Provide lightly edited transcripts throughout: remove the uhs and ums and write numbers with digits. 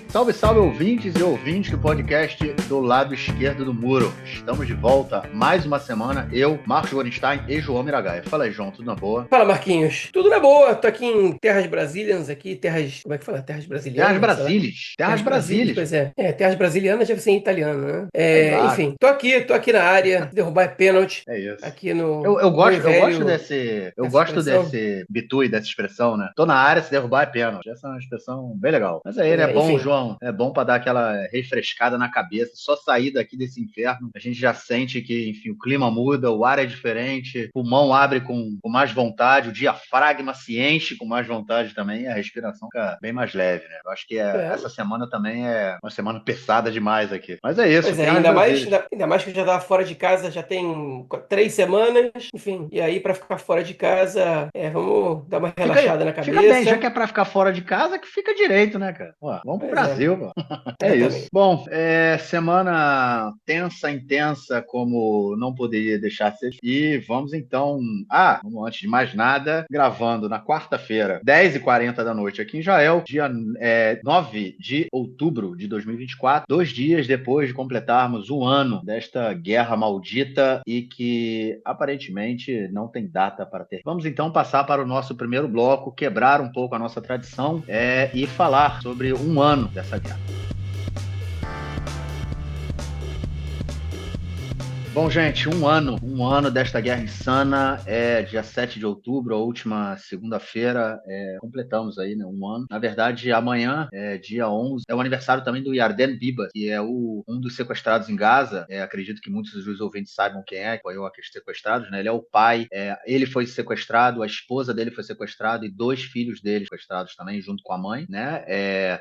Salve, salve, ouvintes e ouvintes do podcast do lado esquerdo do muro. Estamos de volta mais uma semana, eu, Marcos Gorenstein e João Miragaia. Fala aí, João, tudo na boa? Fala, Marquinhos. Tudo na boa. Tô aqui em Terras Brasilianas, aqui, terras. Como é que fala? Terras Terras Brasilianas, sei lá. Brasílias, Terras Terras Brasílias, Brasílias. pois é. Terras Brasilianas deve ser em italiano, né? Sei lá, Enfim, tô aqui na área. Derrubar é pênalti. é isso. Aqui no Eu bom e gosto, eu gosto velho, desse, eu essa gosto expressão. desse bitu e dessa expressão, né? Tô na área, se derrubar é pênalti. Essa é uma expressão bem legal. Mas aí, Pois né, é, bom, enfim. João, é bom pra dar aquela refrescada na cabeça. Só sair daqui desse inferno, a gente já sente que, enfim, o clima muda, o ar é diferente, o pulmão abre com mais vontade, o diafragma se enche com mais vontade também, e a respiração fica bem mais leve, né? Eu acho que É, essa semana também é uma semana pesada demais aqui. Mas é isso, pois é, Terras ainda mais, Brasílias. ainda mais que eu já tava fora de casa já tem 3 semanas. Enfim, e aí pra ficar fora de casa, vamos dar uma Fica, relaxada na fica bem, já cabeça. que é pra ficar fora de casa, que fica direito, né, cara? Pô, vamos pro Pois é, Brasil, pô. É isso. exatamente. Bom, semana tensa, intensa, como não poderia deixar de ser. E vamos então. Vamos, antes de mais nada, gravando na quarta-feira, 10h40 da noite, aqui em Israel, dia 9 de outubro de 2024, 2 dias depois de completarmos um ano desta guerra maldita e que aparentemente não tem data para ter. Vamos então passar para o nosso primeiro bloco, quebrar um pouco a nossa tradição e falar sobre um ano dessa guerra. Bom, gente, um ano desta guerra insana, dia 7 de outubro, a última segunda-feira, completamos aí, né, um ano. Na verdade, amanhã, dia 11, é o aniversário também do Yarden Bibas, que é um dos sequestrados em Gaza. Acredito que muitos dos ouvintes saibam quem é, foi aqueles sequestrados, né? Ele é o pai, ele foi sequestrado, a esposa dele foi sequestrada e 2 filhos dele sequestrados também, junto com a mãe, né?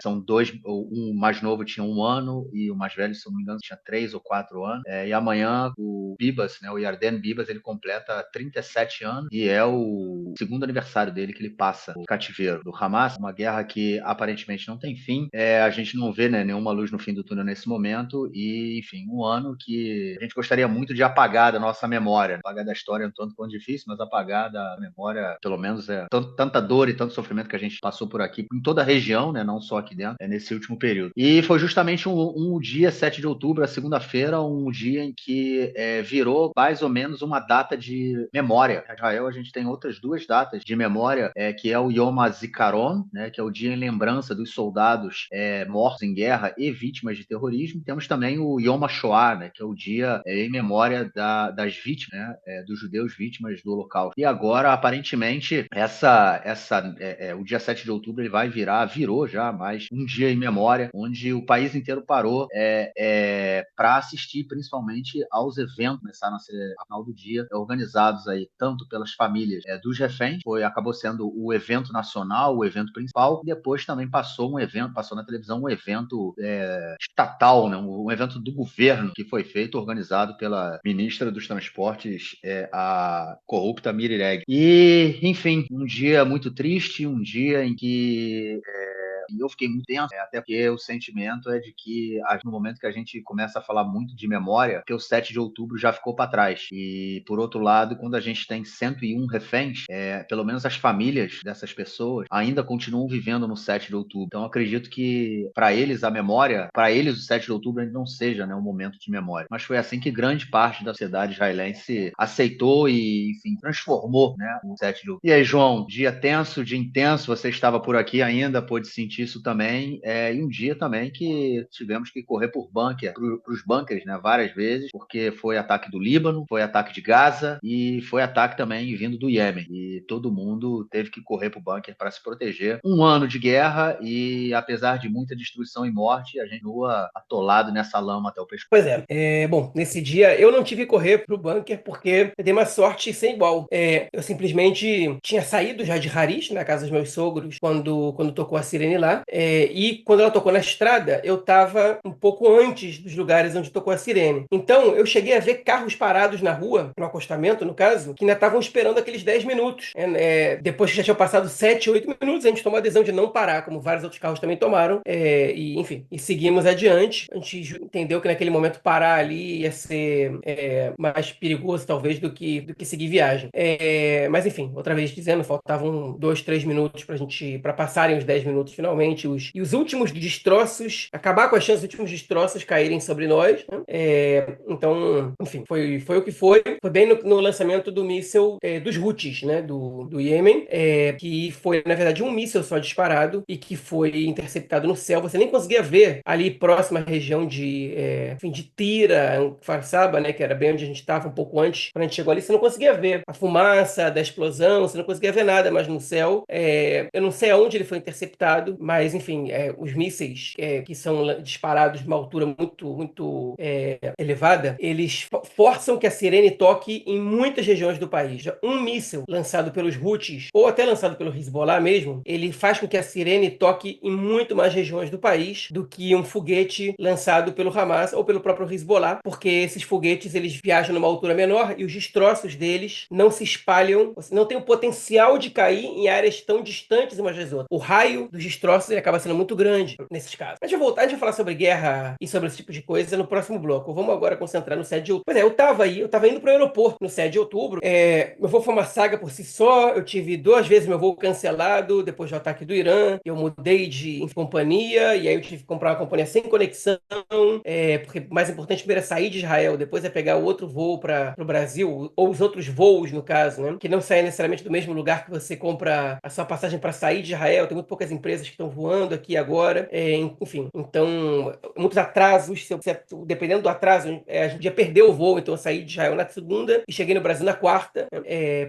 São dois, o mais novo tinha 1 ano e o mais velho, se eu não me engano, tinha 3 ou 4 anos. E amanhã o Bibas, né, o Yarden Bibas, ele completa 37 anos e é o segundo aniversário dele que ele passa o cativeiro do Hamas, uma guerra que aparentemente não tem fim. A gente não vê, né, nenhuma luz no fim do túnel nesse momento e, enfim, um ano que a gente gostaria muito de apagar da nossa memória. Apagar da história é um tanto quanto difícil, mas apagar da memória, pelo menos, tanta dor e tanto sofrimento que a gente passou por aqui, em toda a região, né, não só aqui dentro, nesse último período. E foi justamente um dia, 7 de outubro, a segunda-feira, um dia em que virou mais ou menos uma data de memória. Em Israel, a gente tem outras 2 datas de memória, que é o Yom HaZikaron, né, que é o dia em lembrança dos soldados mortos em guerra e vítimas de terrorismo. Temos também o Yom HaShoah, né, que é o dia em memória das vítimas, né, dos judeus vítimas do Holocausto. E agora, aparentemente, o dia 7 de outubro ele virou já mais um dia em memória, onde o país inteiro parou para assistir principalmente aos eventos que começaram a ser, ao final do dia, organizados aí tanto pelas famílias dos reféns, acabou sendo o evento nacional, o evento principal, e depois também passou na televisão um evento estatal, né, um evento do governo que foi feito, organizado pela ministra dos Transportes, a corrupta Miri Reg. E, enfim, um dia muito triste, um dia em que eu fiquei muito tenso, até porque o sentimento é de que no momento que a gente começa a falar muito de memória, que o 7 de outubro já ficou para trás. E, por outro lado, quando a gente tem 101 reféns, pelo menos as famílias dessas pessoas ainda continuam vivendo no 7 de outubro. Então, eu acredito que, para eles, o 7 de outubro ainda não seja, né, um momento de memória. Mas foi assim que grande parte da sociedade israelense aceitou e, enfim, transformou, né, o 7 de outubro. E aí, João, dia tenso, dia intenso, você estava por aqui ainda, pôde sentir isso também, e um dia também que tivemos que correr por os bunkers, né, várias vezes, porque foi ataque do Líbano, foi ataque de Gaza e foi ataque também vindo do Iêmen. E todo mundo teve que correr pro bunker para se proteger. Um ano de guerra e, apesar de muita destruição e morte, a gente continua atolado nessa lama até o pescoço. Pois é. Bom, nesse dia eu não tive que correr pro bunker porque eu dei uma sorte sem igual. Eu simplesmente tinha saído já de Harish, na casa dos meus sogros, quando tocou a sirene lá. E quando ela tocou na estrada, eu tava um pouco antes dos lugares onde tocou a sirene. Então eu cheguei a ver carros parados na rua, no acostamento, no caso, que ainda estavam esperando aqueles 10 minutos. Depois que já tinham passado 7, 8 minutos, a gente tomou a decisão de não parar, como vários outros carros também tomaram. Enfim, seguimos adiante. A gente entendeu que naquele momento parar ali ia ser mais perigoso, talvez, do que seguir viagem. Mas enfim, outra vez dizendo, faltavam 2, 3 minutos para passarem os 10 minutos finalmente. realmente os últimos destroços, acabar com as chances dos últimos destroços caírem sobre nós, né? Então, enfim, foi o que foi. Foi bem no lançamento do míssil dos Houthis, né, do Iêmen, que foi, na verdade, um míssil só disparado e que foi interceptado no céu. Você nem conseguia ver ali próxima à região enfim, de Tira, Farsaba, né, que era bem onde a gente estava um pouco antes, quando a gente chegou ali, você não conseguia ver a fumaça da explosão, você não conseguia ver nada mais no céu. Eu não sei aonde ele foi interceptado, mas, enfim, os mísseis que são disparados de uma altura muito, muito elevada, eles forçam que a sirene toque em muitas regiões do país. Um míssil lançado pelos Houthis, ou até lançado pelo Hezbollah mesmo, ele faz com que a sirene toque em muito mais regiões do país do que um foguete lançado pelo Hamas ou pelo próprio Hezbollah, porque esses foguetes eles viajam numa altura menor e os destroços deles não se espalham, não tem o potencial de cair em áreas tão distantes umas das outras. O raio dos destroços ele acaba sendo muito grande nesses casos. A gente vai falar sobre guerra e sobre esse tipo de coisa no próximo bloco. Vamos agora concentrar no 7 de outubro. Pois eu tava indo para o aeroporto no 7 de outubro. Meu voo foi uma saga por si só. Eu tive 2 vezes meu voo cancelado depois do ataque do Irã. Eu mudei de companhia e aí eu tive que comprar uma companhia sem conexão, porque o mais importante primeiro é sair de Israel, depois é pegar o outro voo para o Brasil, ou os outros voos, no caso, né? Que não saem necessariamente do mesmo lugar que você compra a sua passagem para sair de Israel. Tem muito poucas empresas que estão voando aqui agora. Enfim, então, muitos atrasos. Dependendo do atraso, a gente já perdeu o voo, então eu saí de Israel na segunda e cheguei no Brasil na quarta,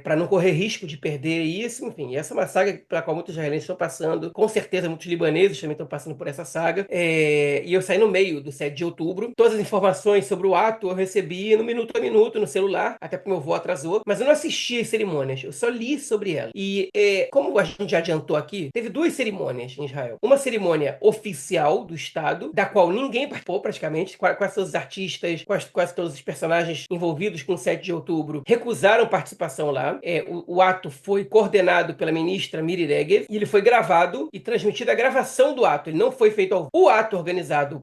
para não correr risco de perder isso. Enfim, essa é uma saga pela qual muitos israelenses estão passando. Com certeza, muitos libaneses também estão passando por essa saga. E eu saí no meio do 7 de outubro. Todas as informações sobre o ato eu recebi no minuto a minuto no celular, até porque meu voo atrasou, mas eu não assisti as cerimônias, eu só li sobre ela. E como a gente já adiantou aqui, teve 2 cerimônias em Israel. Uma cerimônia oficial do Estado, da qual ninguém participou praticamente, quase todos os artistas, quase todos os personagens envolvidos com o 7 de outubro recusaram participação lá. O ato foi coordenado pela ministra Miri Regev e ele foi gravado e transmitido a gravação do ato. Ele não foi feito ao vivo. O ato organizado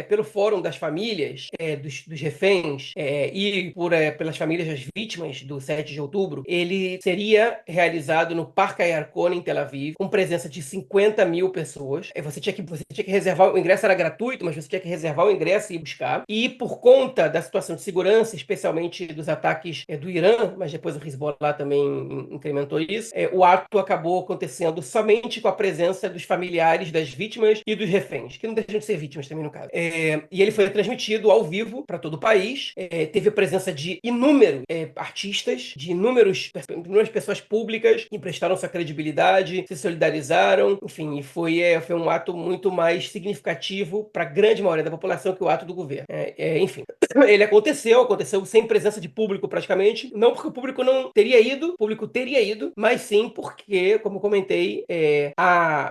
pelo Fórum das Famílias dos reféns e pelas famílias das vítimas do 7 de outubro, ele seria realizado no Parque Ayarkon, em Tel Aviv, com presença de 50 mil pessoas. Você tinha que reservar, o ingresso era gratuito, mas você tinha que reservar o ingresso e ir buscar. E por conta da situação de segurança, especialmente dos ataques do Irã, mas depois o Hezbollah também incrementou isso, o ato acabou acontecendo somente com a presença dos familiares das vítimas e dos reféns, que não deixam de ser vítimas também no caso. E ele foi transmitido ao vivo para todo o país. Teve a presença de inúmeros artistas, de inúmeras pessoas públicas que emprestaram sua credibilidade, se solidarizaram, enfim, e foi um ato muito mais significativo para a grande maioria da população que o ato do governo. Enfim, ele aconteceu sem presença de público praticamente, não porque o público não teria ido, o público teria ido, mas sim porque, como comentei,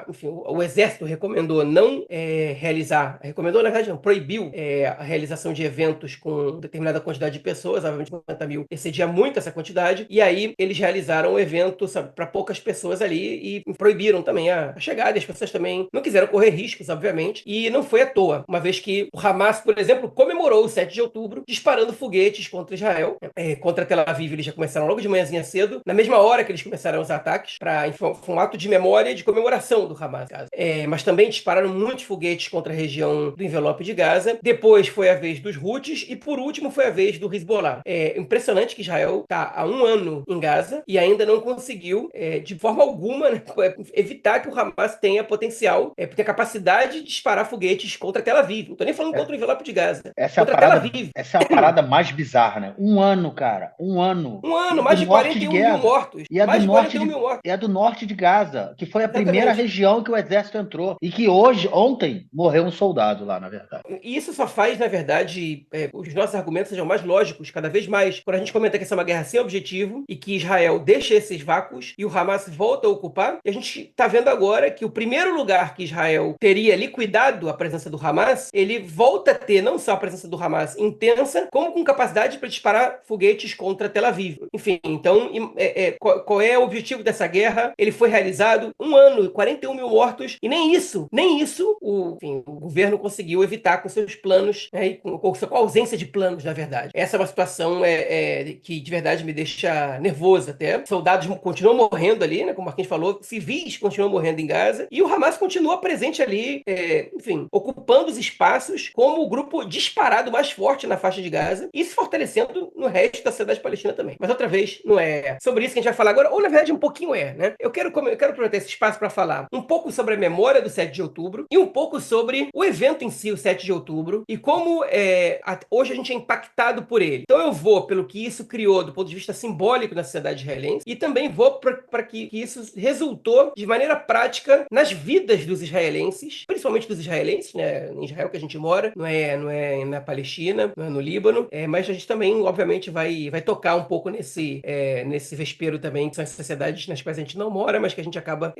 enfim, o exército recomendou não recomendou, na verdade não, proibiu a realização de eventos com determinada quantidade de pessoas, obviamente 50 mil excedia muito essa quantidade, e aí eles realizaram o evento para poucas pessoas ali e proibiram também a chegada, e as pessoas também não quiseram correr riscos, obviamente, e não foi à toa, uma vez que o Hamas, por exemplo, comemorou o 7 de outubro disparando foguetes contra Israel, contra Tel Aviv. Eles já começaram logo de manhãzinha cedo, na mesma hora que eles começaram os ataques, foi um ato de memória e de comemoração do Hamas, mas também dispararam muitos foguetes contra a região do envelope de Gaza. Depois foi a vez dos Houthis e por último foi a vez do Hezbollah. Impressionante que Israel está há 1 ano em Gaza e ainda não conseguiu, de forma alguma, né, evitar que o Hamas tenha potencial, tenha capacidade de disparar foguetes contra Tel Aviv. Não estou nem falando contra o envelope de Gaza. Contra Tel Aviv. Essa é a parada mais bizarra, né? 1 ano, cara. 1 ano. 1 ano, mais de 41 mil mortos. E é do norte de Gaza, que foi a primeira região que o exército entrou. E que ontem, morreu um soldado lá, na verdade. E isso só faz, na verdade, os nossos argumentos sejam mais lógicos, cada vez mais, quando a gente comenta que essa é uma guerra sem objetivo e que Israel deixa esses vácuos e o Hamas volta a ocupar. E a gente está vendo agora que o primeiro lugar que Israel teria liquidado a presença do Hamas, ele volta a ter não só a presença do Hamas intensa, como com capacidade para disparar foguetes contra Tel Aviv. Enfim, então, qual é o objetivo dessa guerra? Ele foi realizado 1 ano, 41 mil mortos, e nem isso o governo conseguiu evitar com seus planos, né, e com a ausência de planos, na verdade. Essa é uma situação que de verdade me deixa nervoso até. Soldados continuam morrendo ali, né, como o Marquinhos falou, civis continuam morrendo em Gaza, e o Hamas continua presente ali, ocupando os espaços como o grupo disparado mais forte na faixa de Gaza e se fortalecendo no resto da sociedade palestina também. Mas outra vez, não é sobre isso que a gente vai falar agora, ou na verdade um pouquinho né? Eu quero aproveitar esse espaço para falar um pouco sobre a memória do 7 de outubro e um pouco sobre o evento em si, o 7 de outubro, e como hoje a gente é impactado por ele. Então eu vou pelo que isso criou do ponto de vista simbólico na sociedade israelense e também vou para que isso resultou de maneira prática nas vidas dos israelenses, principalmente dos israelenses, né? Em Israel que a gente mora, não é na Palestina, não é no Líbano, mas a gente também, obviamente, vai tocar um pouco nesse vespeiro também, que são as sociedades nas quais a gente não mora, mas que a gente acaba,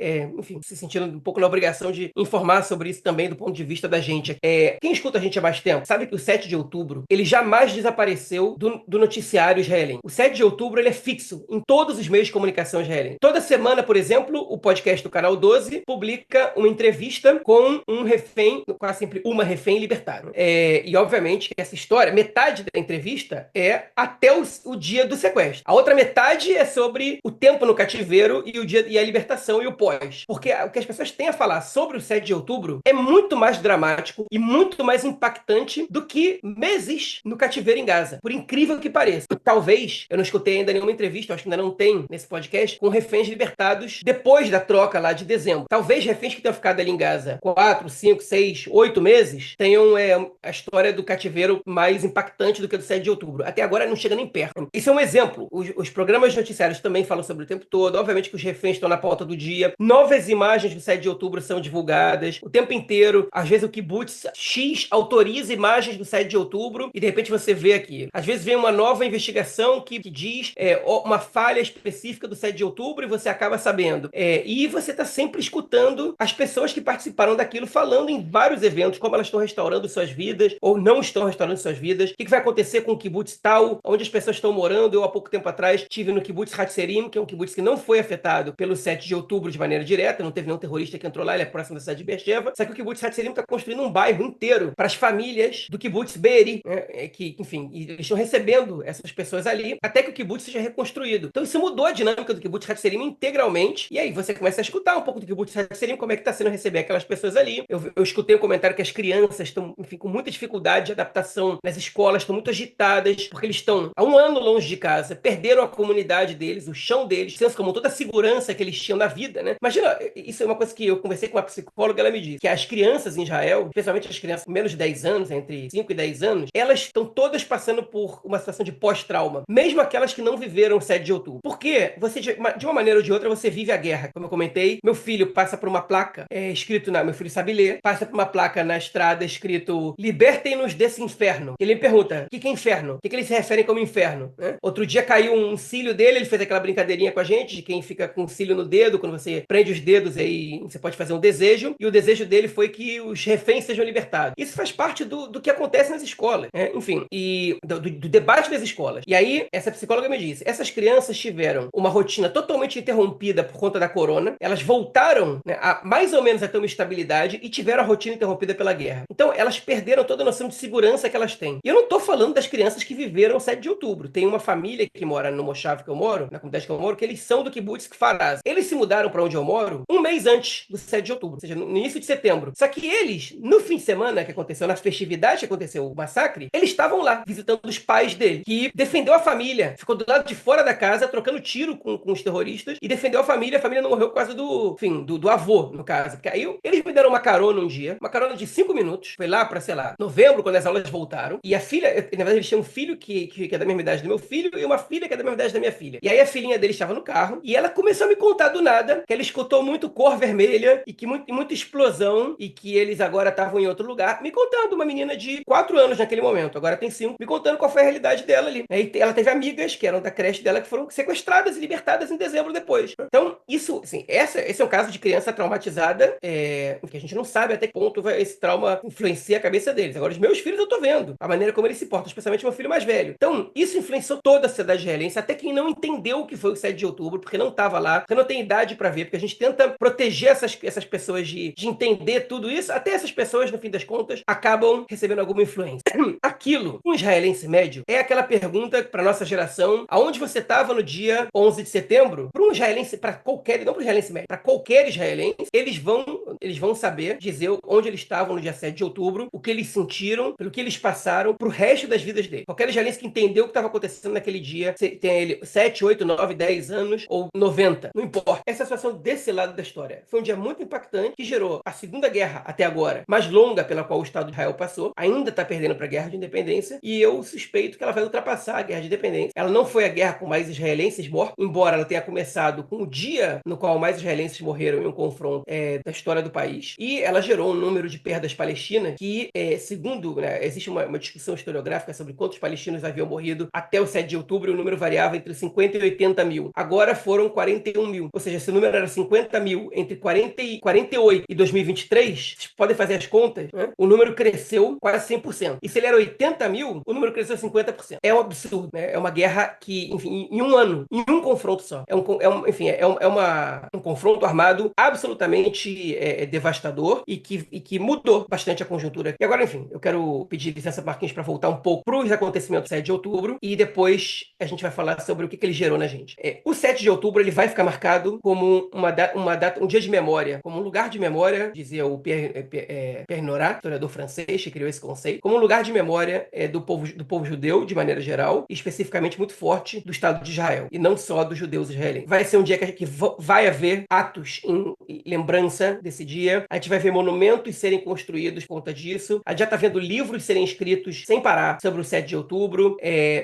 se sentindo um pouco na obrigação de informar sobre isso também do ponto de vista da gente. Quem escuta a gente há mais tempo sabe que o 7 de outubro, ele jamais desapareceu do noticiário israelense. O 7 de outubro, ele é fixo em todos os meios de comunicação israelenses. Toda semana, por exemplo, o podcast do Canal 12 publica uma entrevista com um refém, quase sempre uma refém libertada. E, obviamente, essa história, metade da entrevista é até o dia do sequestro. A outra metade é sobre o tempo no cativeiro e o dia e a libertação e o pós. Porque o que as pessoas têm a falar sobre o 7 de outubro é muito mais dramático e muito mais impactante do que meses no cativeiro em Gaza. Por incrível que pareça. Talvez, eu não escutei ainda nenhuma entrevista, acho que ainda não tem nesse podcast, com reféns libertados depois da troca lá de dezembro. Talvez reféns que tenham ficado ali em Gaza 4, 5, 6, 8 meses tenham a história do cativeiro mais impactante do que a do 7 de outubro. Até agora não chega nem perto. Isso é um exemplo. Os programas noticiários também falam sobre o tempo todo. Obviamente que os reféns estão na pauta do dia. Novas imagens do 7 de outubro são divulgadas o tempo inteiro. Às vezes o kibbutz X autoriza imagens do 7 de outubro e de repente você vê aqui. Às vezes vem uma nova investigação que diz uma falha específica do 7 de outubro e você acaba sabendo. E você está sempre escutando as pessoas que participaram daquilo falando em vários eventos, como elas estão restaurando suas vidas ou não estão restaurando suas vidas. O que vai acontecer com o kibbutz tal, onde as pessoas estão morando. Eu, há pouco tempo atrás, estive no kibbutz Hatzerim, que é um kibbutz que não foi afetado pelo 7 de outubro de maneira direta, não teve nenhum terrorista que entrou lá, ele é próximo da cidade de Beersheba, só que o kibbutz Hatzerim está construindo um bairro inteiro para as famílias do kibbutz Beeri, né, que, enfim, eles estão recebendo essas pessoas ali até que o kibbutz seja reconstruído. Então isso mudou a dinâmica do kibbutz Hatzerim integralmente, e aí você começa a escutar um pouco do kibbutz Hatzerim, como é que está sendo receber aquelas pessoas ali. Eu escutei um comentário que as crianças estão, enfim, com muita dificuldade de adaptação nas escolas, estão muito agitadas, porque eles estão há 1 ano longe de casa, perderam a comunidade deles, o chão deles, senso comum, toda a segurança que eles tinham na vida, né? Imagina, isso é uma coisa que eu conversei com uma psicóloga, ela me disse, que as crianças em Israel, especialmente as crianças com menos de 10 anos, entre 5 e 10 anos, elas estão todas passando por uma situação de pós-trauma, mesmo aquelas que não viveram o 7 de outubro. Porque você, de uma maneira ou de outra, você vive a guerra. Como eu comentei, meu filho passa por uma placa escrito meu filho sabe ler, passa por uma placa na estrada escrito libertem-nos desse inferno. Ele me pergunta, o que é inferno? O que eles se referem como inferno? Né? Outro dia caiu um cílio dele, ele fez aquela brincadeirinha com a gente, de quem fica com um cílio no dedo, quando você prende os dedos aí, você pode fazer um desejo, e o desejo dele foi que os reféns sejam libertados. Isso faz parte do que acontece nas escolas, né? Enfim, e do debate das escolas. E aí, essa psicóloga me disse, essas crianças tiveram uma rotina totalmente interrompida por conta da corona, elas voltaram, né, mais ou menos a ter uma estabilidade e tiveram a rotina interrompida pela guerra. Então, elas perderam toda a noção de segurança que elas têm. E eu não estou falando das crianças que viveram o 7 de outubro. Tem uma família que mora no Moshav que eu moro, na comunidade que eu moro, que eles são do kibbutz Kfar Aza. Eles se mudaram para onde eu moro 1 mês antes do 7 de outubro, ou seja, no início de setembro. Só que eles, no fim de semana que aconteceu, na festividade que aconteceu o massacre, eles estavam lá, visitando os pais dele, que defendeu a família, ficou do lado de fora da casa, trocando tiro com os terroristas, e defendeu a família não morreu por causa do avô, no caso. Porque aí eles me deram uma carona um dia, uma carona de 5 minutos, foi lá pra, sei lá, novembro, quando as aulas voltaram, e a filha, na verdade eles tinham um filho que é da mesma idade do meu filho, e uma filha que é da mesma idade da minha filha. E aí a filhinha dele estava no carro, e ela começou a me contar do nada, que ela escutou muito cor vermelha, e que muita explosão, e que eles agora estavam em outro lugar, me contando, uma menina de 4 anos naquele momento, agora tem 5, me contando qual foi a realidade dela ali. E ela teve amigas, que eram da creche dela, que foram sequestradas e libertadas em dezembro depois. Então, isso, assim, esse é um caso de criança traumatizada, que a gente não sabe até que ponto esse trauma influencia a cabeça deles. Agora, os meus filhos eu tô vendo. a maneira como eles se portam, especialmente meu filho mais velho. Então, isso influenciou toda a sociedade israelense, até quem não entendeu o que foi o 7 de outubro, porque não estava lá, porque não tem idade para ver, porque a gente tenta proteger essas pessoas de entender tudo isso, até essas pessoas, no fim das contas, acabam recebendo alguma influência. Aquilo, um israelense médio, é aquela pergunta para nossa geração, aonde você estava no dia 11 de setembro? Para um israelense, para qualquer, não para o israelense médio, para qualquer israelense, eles vão saber dizer onde eles estavam no dia 7 de outubro, o que eles sentiram, pelo que eles passaram pro resto das vidas deles. Qualquer israelense que entendeu o que estava acontecendo naquele dia, tem ele 7, 8, 9, 10 anos ou 90, não importa. Essa é a situação desse lado da história. Foi um dia muito impactante que gerou a segunda guerra até agora, mais longa pela qual o Estado de Israel passou, ainda está perdendo para a guerra de independência, e eu suspeito que ela vai ultrapassar a guerra de independência. Ela não foi a guerra com mais israelenses mortos, embora ela tenha começado com o dia no qual mais israelenses morreram em um confronto da história do país, e ela gerou um número de perdas palestinas que, segundo, né, existe uma discussão historiográfica sobre quantos palestinos haviam morrido até o 7 de outubro, e o número variava entre 50 e 80 mil. Agora foram 41 mil. Ou seja, se o número era 50 mil entre 48 e 2023, vocês podem fazer as contas, né? O número cresceu quase 100%. E se ele era 80 mil, o número cresceu 50%. É um absurdo, né? É uma guerra que, enfim, em um ano, em um confronto só. Um confronto armado absolutamente devastador e que mudou bastante a conjuntura. E agora, enfim, eu quero pedir licença, Marquinhos, para voltar um pouco para os acontecimentos do 7 de outubro e depois a gente vai falar sobre o que ele gerou na gente. O 7 de outubro ele vai ficar marcado como uma data, um dia de memória, como um lugar de memória, dizia o Pierre Nora, historiador francês, que criou esse conceito, como um lugar de memória do povo judeu, de maneira geral, e especificamente muito forte do Estado de Israel, e não só dos judeus israelenses. Vai ser um dia que vai haver atos em lembrança desse dia, a gente vai ver monumentos serem construídos por conta disso, a gente já está vendo livros serem escritos sem parar sobre o 7 de outubro,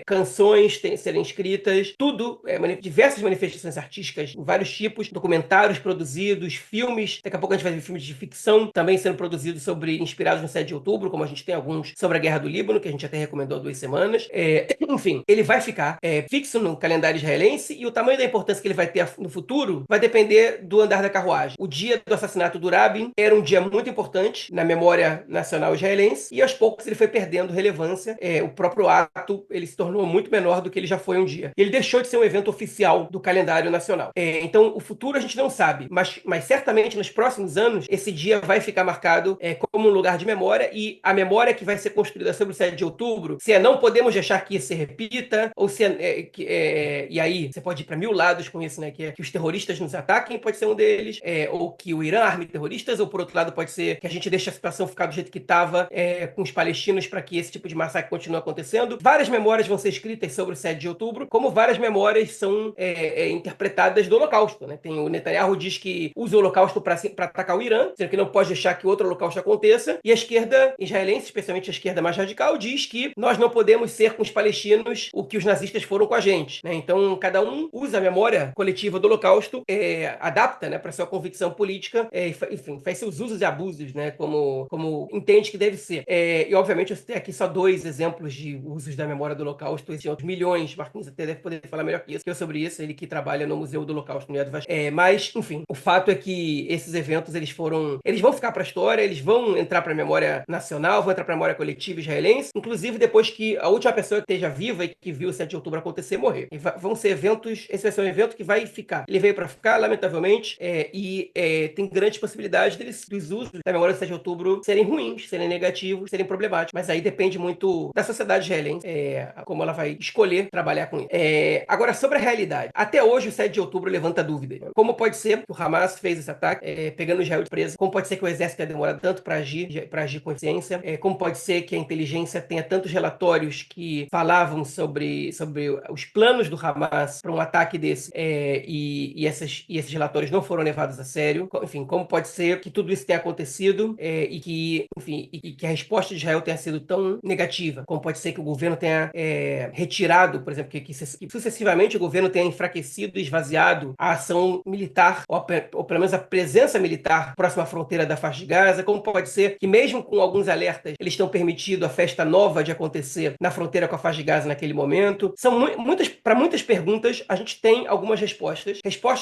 canções serem escritas, tudo, diversas manifestações artísticas em vários tipos, documentários produzidos, filmes, daqui a pouco a gente vai ver filmes de ficção também sendo produzidos inspirados no 7 de outubro, como a gente tem alguns sobre a Guerra do Líbano, que a gente até recomendou há 2 semanas. Enfim, ele vai ficar fixo no calendário israelense, e o tamanho da importância que ele vai ter no futuro vai depender do andar da carruagem. O dia do assassinato do Rabin era um dia muito importante na memória nacional israelense, e aos poucos ele foi perdendo relevância. O próprio ato ele se tornou muito menor do que ele já foi um dia. Ele deixou de ser um evento oficial do calendário nacional. Então, o futuro a gente não sabe, mas certamente nos próximos anos esse dia vai ficar marcado como um lugar de memória, e a memória que vai ser construída sobre o 7 de outubro, se não podemos deixar que isso se repita, ou se e aí você pode ir para 1000 lados com isso, né? Que os terroristas nos ataquem, pode ser um deles, ou que o Irã arme terroristas, ou por outro lado pode ser que a gente deixe a situação ficar do jeito que estava com os palestinos, para que esse tipo de massacre continue acontecendo. Várias memórias vão ser escritas sobre o 7 de outubro, como várias memórias são interpretadas do Holocausto, né? O Netanyahu diz que usa o Holocausto para atacar o Irã, sendo que não pode deixar que outro Holocausto aconteça, e a esquerda israelense, especialmente a esquerda mais radical, diz que nós não podemos ser com os palestinos o que os nazistas foram com a gente, né? Então, cada um usa a memória coletiva do Holocausto, adapta, né, para sua convicção política, enfim, faz seus usos e abusos, né, como entende que deve ser. E, obviamente, eu citei aqui só 2 exemplos de usos da memória do Holocausto, existem outros milhões, Marquinhos até deve poder falar melhor que eu sobre isso, ele que trabalha no Museu do Holocausto no Yad Vashem. Mas, enfim, o fato é que esses eventos, eles vão ficar para a história, eles vão entrar para a memória nacional, vão entrar para a memória coletiva israelense, inclusive depois que a última pessoa que esteja viva e que viu o 7 de outubro acontecer morrer. Vão ser eventos, esse vai ser um evento que vai ficar. Ele veio para ficar, lamentavelmente, tem grandes possibilidades dos usos da memória do 7 de outubro serem ruins, serem negativos, serem problemáticos, mas aí depende muito da sociedade israelense, como ela vai escolher trabalhar com isso. Agora, sobre a realidade. Até hoje, o 7 de outubro levanta dúvidas. Como pode ser que o Hamas fez esse ataque, pegando Israel de presa? Como pode ser que o exército tenha demorado tanto para agir com eficiência? Como pode ser que a inteligência tenha tantos relatórios que falavam sobre os planos do Hamas para um ataque desse, e esses relatórios não foram levados a sério? Enfim, como pode ser que tudo isso tenha acontecido e que a resposta de Israel tenha sido tão negativa? Como pode ser que o governo tenha retirado, por exemplo, que sucessivamente o governo tenha enfraquecido e esvaziado a ação militar, ou pelo menos a presença militar próxima à fronteira da faixa de Gaza? Como pode ser que, mesmo com alguns alertas, eles tenham permitido a festa nova de acontecer na fronteira com a faixa de Gaza naquele momento? São para muitas perguntas, a gente tem algumas respostas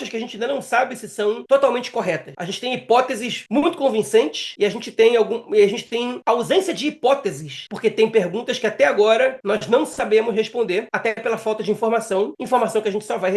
que a gente ainda não sabe se são totalmente corretas. A gente tem hipóteses muito convincentes e a gente tem ausência de hipóteses, porque tem perguntas que até agora nós não sabemos responder, até pela falta de informação que a gente só vai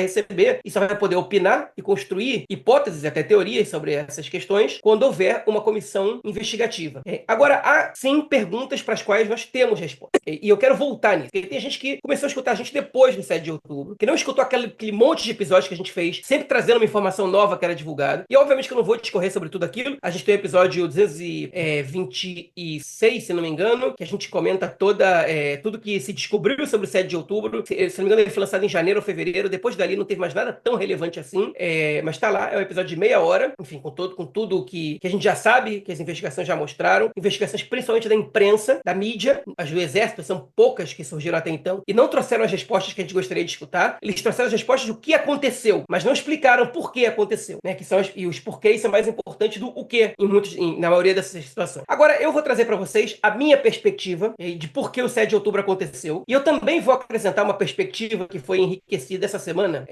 receber e só vai poder opinar e construir hipóteses e até teorias sobre essas questões quando houver uma comissão investigativa. Agora, há sim perguntas para as quais nós temos resposta. E eu quero voltar nisso, porque tem gente que começou a escutar a gente depois do 7 de outubro, que não escutou aquele monte de episódios que a gente fez, sempre trazendo uma informação nova que era divulgada. E obviamente que eu não vou discorrer sobre tudo aquilo. A gente tem o episódio 226, se não me engano, que a gente comenta tudo que se descobriu sobre o 7 de outubro. Se não me engano, ele foi lançado em janeiro ou fevereiro. Depois dali não teve mais nada tão relevante assim. Mas tá lá, é um episódio de meia hora, enfim, com tudo que a gente já sabe, que as investigações já mostraram. Investigações principalmente da imprensa, da mídia, as do exército, são poucas que surgiram até então, e não trouxeram as respostas que a gente gostaria de escutar. Eles trouxeram as respostas do que aconteceu, mas não explicaram por que aconteceu, né? E os porquês são mais importantes do o que, na maioria dessas situações. Agora, eu vou trazer para vocês a minha perspectiva de por que o 7 de outubro aconteceu, e eu também vou apresentar uma perspectiva que foi enriquecida essa semana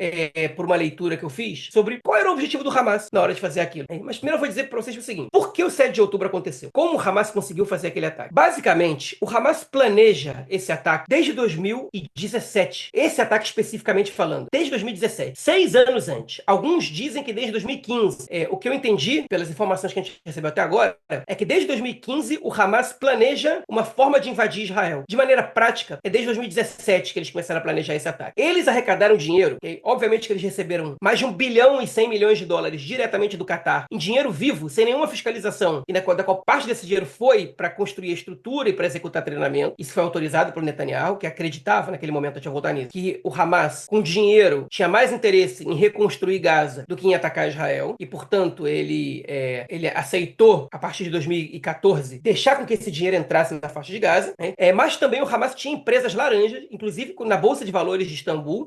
por uma leitura que eu fiz sobre qual era o objetivo do Hamas na hora de fazer aquilo. Mas primeiro eu vou dizer para vocês o seguinte: por que o 7 de outubro aconteceu? Como o Hamas conseguiu fazer aquele ataque? Basicamente, o Hamas planeja esse ataque desde 2017. Esse ataque especificamente falando, desde 2017, 6 anos antes. Alguns dizem que desde 2015. O que eu entendi, pelas informações que a gente recebeu até agora, é que desde 2015 o Hamas planeja uma forma de invadir Israel. De maneira prática, é desde 2017 que eles começaram a planejar esse ataque. Eles arrecadaram dinheiro, obviamente que eles receberam mais de 1 bilhão e 100 milhões de dólares diretamente do Catar, em dinheiro vivo, sem nenhuma fiscalização, e da qual parte desse dinheiro foi para construir a estrutura e para executar treinamento. Isso foi autorizado pelo Netanyahu, que acreditava naquele momento, eu tinha voltado nisso, que o Hamas, com dinheiro, tinha mais interesse em reconstruir Gaza do que em atacar Israel, e portanto ele aceitou, a partir de 2014, deixar com que esse dinheiro entrasse na faixa de Gaza, né? Mas também o Hamas tinha empresas laranjas, inclusive na Bolsa de Valores de Istambul,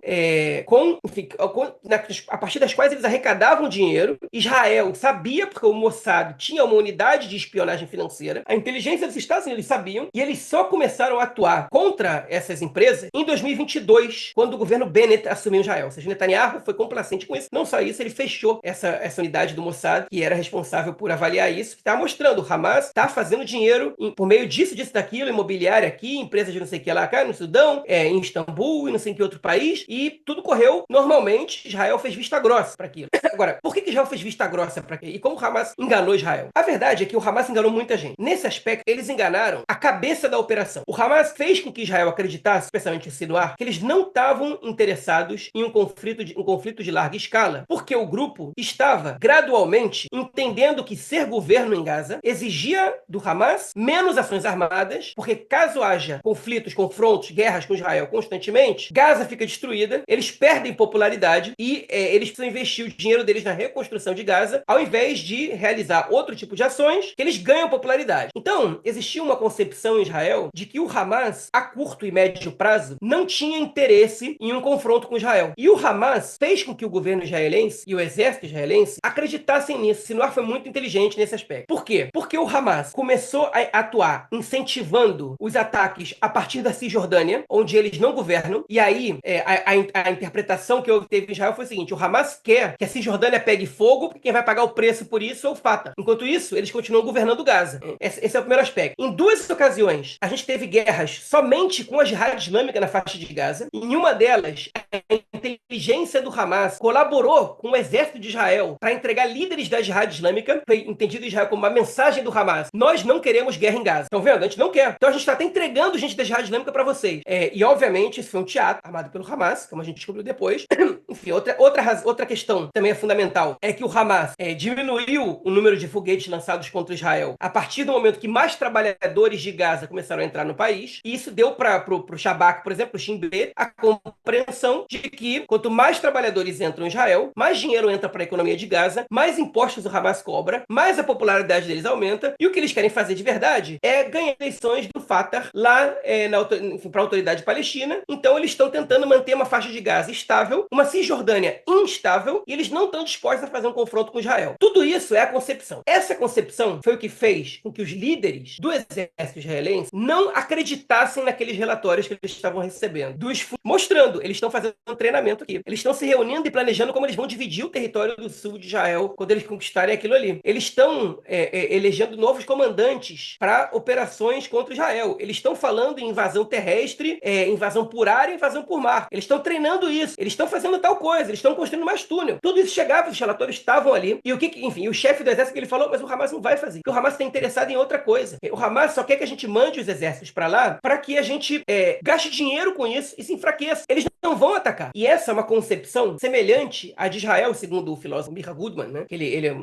a partir das quais eles arrecadavam dinheiro. Israel sabia, porque o Mossad tinha uma unidade de espionagem financeira, a inteligência dos Estados Unidos sabiam, e eles só começaram a atuar contra essas empresas em 2022, quando o governo Bennett assumiu Israel. Ou seja, Netanyahu foi complacente com isso. Não só isso, ele fechou essa unidade do Mossad, que era responsável por avaliar isso, que está mostrando, o Hamas está fazendo dinheiro por meio disso, daquilo, imobiliária aqui, empresas de não sei o que lá, cá no Sudão, em Istambul e não sei em que outro país, e tudo correu normalmente. Israel fez vista grossa para aquilo. Agora, por que Israel fez vista grossa para aquilo? E como o Hamas enganou Israel? A verdade é que o Hamas enganou muita gente. Nesse aspecto, eles enganaram a cabeça da operação. O Hamas fez com que Israel acreditasse, especialmente em Sinuar, que eles não estavam interessados em um conflito de larga escala, porque o grupo estava gradualmente entendendo que ser governo em Gaza exigia do Hamas menos ações armadas, porque caso haja confrontos, guerras com Israel constantemente, Gaza fica destruída, eles perdem popularidade e eles precisam investir o dinheiro deles na reconstrução de Gaza, ao invés de realizar outro tipo de ações que eles ganham popularidade. Então, existia uma concepção em Israel de que o Hamas, a curto e médio prazo, não tinha interesse em um confronto com Israel. E o Hamas fez com que o governo israelense e o exército israelense acreditassem nisso. Sinuar foi muito inteligente nesse aspecto. Por quê? Porque o Hamas começou a atuar incentivando os ataques a partir da Cisjordânia, onde eles não governam, e aí a interpretação que teve em Israel foi o seguinte: o Hamas quer que a Cisjordânia pegue fogo, porque quem vai pagar o preço por isso é o Fatah. Enquanto isso, eles continuam governando Gaza. Esse é o primeiro aspecto. Em 2 ocasiões, a gente teve guerras somente com a Jihad Islâmica na faixa de Gaza. Em uma delas, a inteligência do Hamas colaborou com o exército de Israel para entregar líderes da Jihad Islâmica. Foi entendido em Israel como uma mensagem do Hamas: nós não queremos guerra em Gaza. Estão vendo? A gente não quer. Então a gente está até entregando gente da Jihad Islâmica para vocês. E obviamente isso foi um teatro armado pelo Hamas, como a gente descobriu depois. Enfim, outra questão também é fundamental é que o Hamas diminuiu o número de foguetes lançados contra Israel a partir do momento que mais trabalhadores de Gaza começaram a entrar no país, e isso deu para o Shabak, por exemplo, o Shin Bet, a compreensão de que quanto mais trabalhadores entram em Israel, mais dinheiro entra para a economia de Gaza, mais impostos o Hamas cobra, mais a popularidade deles aumenta, e o que eles querem fazer de verdade é ganhar eleições do Fatah lá para a autoridade palestina. Então eles estão tentando manter uma faixa de Gaza estável, uma Cisjordânia instável, e eles não estão dispostos a fazer um confronto com Israel. Tudo isso é a concepção. Essa concepção foi o que fez com que os líderes do exército israelense não acreditassem naqueles relatórios que eles estavam recebendo, mostrando, eles estão fazendo um treinamento aqui. Eles estão se reunindo e planejando como eles vão dividir o território do sul de Israel Israel quando eles conquistarem aquilo ali. Eles estão elegendo novos comandantes para operações contra Israel. Eles estão falando em invasão terrestre, invasão por ar e invasão por mar. Eles estão treinando isso. Eles estão fazendo tal coisa. Eles estão construindo mais túnel. Tudo isso chegava, os relatórios estavam ali. E enfim, o chefe do exército que ele falou, mas o Hamas não vai fazer. Porque o Hamas está interessado em outra coisa. O Hamas só quer que a gente mande os exércitos para lá para que a gente gaste dinheiro com isso e se enfraqueça. Eles não vão atacar. E essa é uma concepção semelhante à de Israel, segundo o filósofo Micha Goodman, né?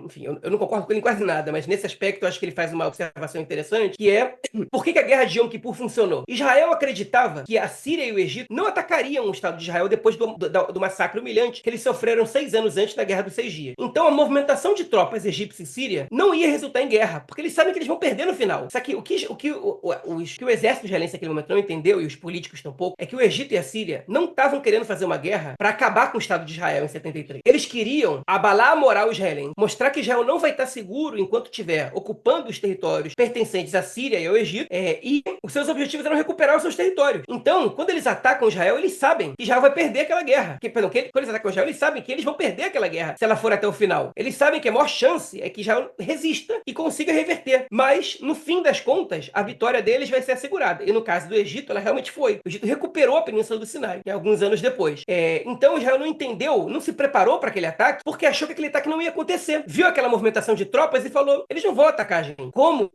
Enfim, eu não concordo com ele em quase nada, mas nesse aspecto eu acho que ele faz uma observação interessante, que é por que a guerra de Yom Kippur funcionou? Israel acreditava que a Síria e o Egito não atacariam o Estado de Israel depois do massacre humilhante que eles sofreram 6 anos antes da Guerra dos 6 Dias. Então a movimentação de tropas egípcias e síria não ia resultar em guerra, porque eles sabem que eles vão perder no final. Só que o que o exército israelense naquele momento não entendeu, e os políticos tampouco, é que o Egito e a Síria não estavam querendo fazer uma guerra para acabar com o Estado de Israel em 73. Eles queriam abalar a moral israelense, mostrar que Israel não vai estar seguro enquanto estiver ocupando os territórios pertencentes à Síria e ao Egito, e os seus objetivos eram recuperar os seus territórios. Então, quando eles atacam Israel, eles sabem que Israel vai perder aquela guerra. Quando eles atacam Israel, eles sabem que eles vão perder aquela guerra se ela for até o final. Eles sabem que a maior chance é que Israel resista e consiga reverter. Mas, no fim das contas, a vitória deles vai ser assegurada. E no caso do Egito, ela realmente foi. O Egito recuperou a Península do Sinai, alguns anos depois. Então, Israel não entendeu, não se preparou para aquele ataque, porque achou que aquele ataque não ia acontecer. Viu aquela movimentação de tropas e falou, eles não vão atacar a gente. Como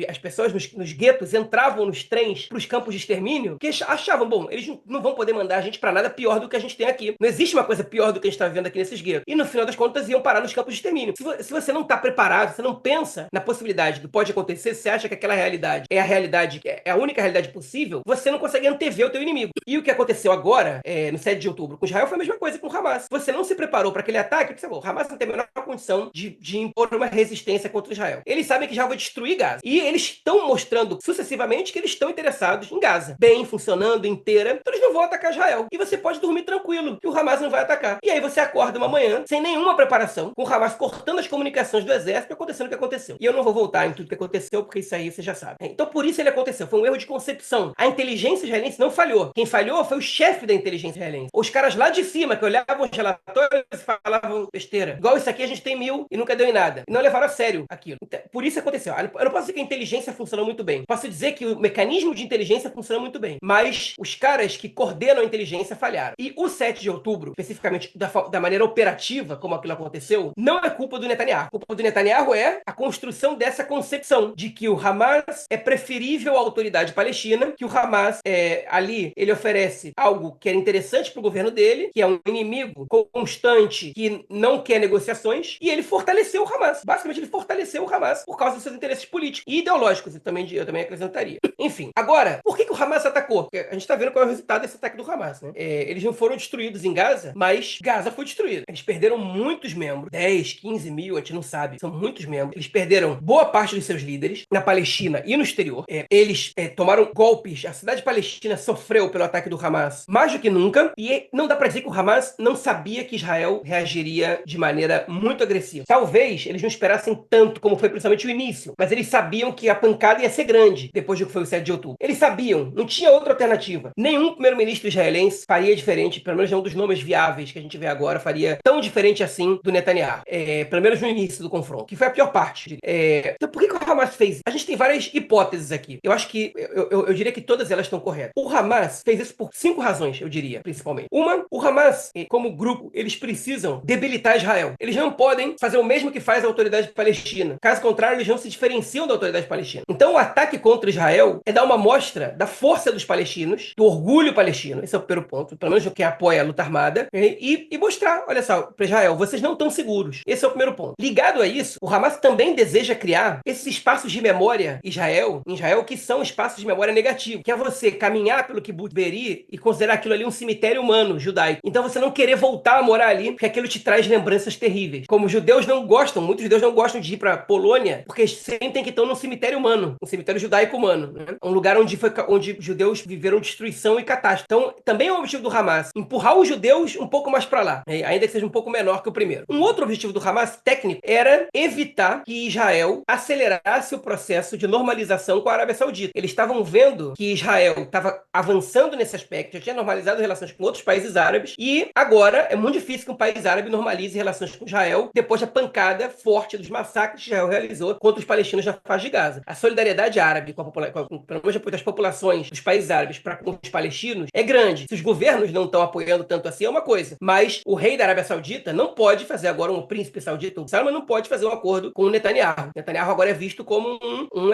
as pessoas nos guetos entravam nos trens para os campos de extermínio, que achavam, bom, eles não vão poder mandar a gente para nada pior do que a gente tem aqui. Não existe uma coisa pior do que a gente está vivendo aqui nesses guetos. E no final das contas iam parar nos campos de extermínio. Se você não está preparado, você não pensa na possibilidade do pode acontecer, você acha que aquela realidade é a realidade, é a única realidade possível, você não consegue antever o teu inimigo. E o que aconteceu agora, no 7 de outubro, com Israel, foi a mesma coisa com o Hamas. Você não se preparou para aquele ataque, porque o Hamas não tem a menor condição de impor uma resistência contra Israel. Eles sabem que já vai destruir Gaza. E eles estão mostrando sucessivamente que eles estão interessados em Gaza. Bem, funcionando, inteira. Então eles não vão atacar Israel. E você pode dormir tranquilo, que o Hamas não vai atacar. E aí você acorda uma manhã, sem nenhuma preparação, com o Hamas cortando as comunicações do exército e acontecendo o que aconteceu. E eu não vou voltar em tudo que aconteceu, porque isso aí você já sabe. Então por isso ele aconteceu. Foi um erro de concepção. A inteligência israelense não falhou. Quem falhou foi o chefe da inteligência israelense. Os caras lá de cima, que olhavam os relatórios e falavam besteira. Igual isso aqui a gente tem 1000 e nunca deu em nada. E não levaram a sério aquilo. Então, por isso aconteceu. Eu não posso dizer que a inteligência funcionou muito bem. Posso dizer que o mecanismo de inteligência funcionou muito bem. Mas os caras que coordenam a inteligência falharam. E o 7 de outubro, especificamente da maneira operativa, como aquilo aconteceu, não é culpa do Netanyahu. A culpa do Netanyahu é a construção dessa concepção de que o Hamas é preferível à autoridade palestina, que o Hamas ali, ele oferece algo que era interessante para o governo dele, que é um inimigo constante que não quer negociações, e ele fortaleceu o Hamas. Basicamente, ele fortaleceu o Hamas por causa dos seus interesses políticos e ideológicos, eu também acrescentaria. Enfim, agora, por que o Hamas atacou? Porque a gente está vendo qual é o resultado desse ataque do Hamas, né? Eles não foram destruídos em Gaza, mas Gaza foi destruída. Eles perderam muitos membros, 10, 15 mil, a gente não sabe, são muitos membros. Eles perderam boa parte dos seus líderes na Palestina e no exterior. Eles tomaram golpes, a cidade palestina sofreu pelo ataque do Hamas mais do que nunca, e não dá pra dizer que o Hamas não sabia que Israel reagiria de maneira muito agressiva. Talvez eles não esperassem tanto como foi principalmente o início, mas eles sabiam que a pancada ia ser grande depois do que foi o 7 de outubro. Eles sabiam, não tinha outra alternativa. Nenhum primeiro-ministro israelense faria diferente, pelo menos não dos nomes viáveis que a gente vê agora, faria tão diferente assim do Netanyahu. Pelo menos no início do confronto, que foi a pior parte. Então por que o Hamas fez? A gente tem várias hipóteses aqui. Eu acho que, eu diria que todas elas estão corretas. O Hamas fez isso por 5 razões, eu diria, principalmente. Uma, o Hamas, como grupo, eles precisam debilitar Israel. Eles não podem fazer o mesmo que faz a autoridade palestina. Caso contrário, eles não se diferenciam da autoridade palestina. Então, o ataque contra Israel é dar uma mostra da força dos palestinos, do orgulho palestino. Esse é o primeiro ponto. Pelo menos quem apoia a luta armada. E mostrar, olha só, para Israel, vocês não estão seguros. Esse é o primeiro ponto. Ligado a isso, o Hamas também deseja criar esses espaços de memória em Israel, que são espaços de memória negativo, que é você caminhar pelo Kibbutz Be'eri e considerar aquilo ali um cemitério humano, judaico. Então você não querer voltar a morar ali, porque aquilo te traz lembranças terríveis. Como os judeus não gostam, muitos judeus não gostam de ir para Polônia, porque sentem que estão num cemitério humano, um cemitério judaico humano, né? Um lugar onde judeus viveram destruição e catástrofe. Então, também é um objetivo do Hamas, empurrar os judeus um pouco mais para lá, né? Ainda que seja um pouco menor que o primeiro. Um outro objetivo do Hamas, técnico, era evitar que Israel acelerasse o processo de normalização com a Arábia Saudita. Eles estavam vendo que Israel estava avançando nesse aspecto, já tinha normalizado relações com outros países árabes, e agora é muito difícil que um país árabe normalize relações relações com Israel depois da pancada forte dos massacres que Israel realizou contra os palestinos na faixa de Gaza. A solidariedade árabe pelo menos das populações dos países árabes para com os palestinos é grande. Se os governos não estão apoiando tanto assim, é uma coisa. Mas o rei da Arábia Saudita não pode fazer agora, um príncipe saudita, o Salman não pode fazer um acordo com o Netanyahu. Netanyahu agora é visto como um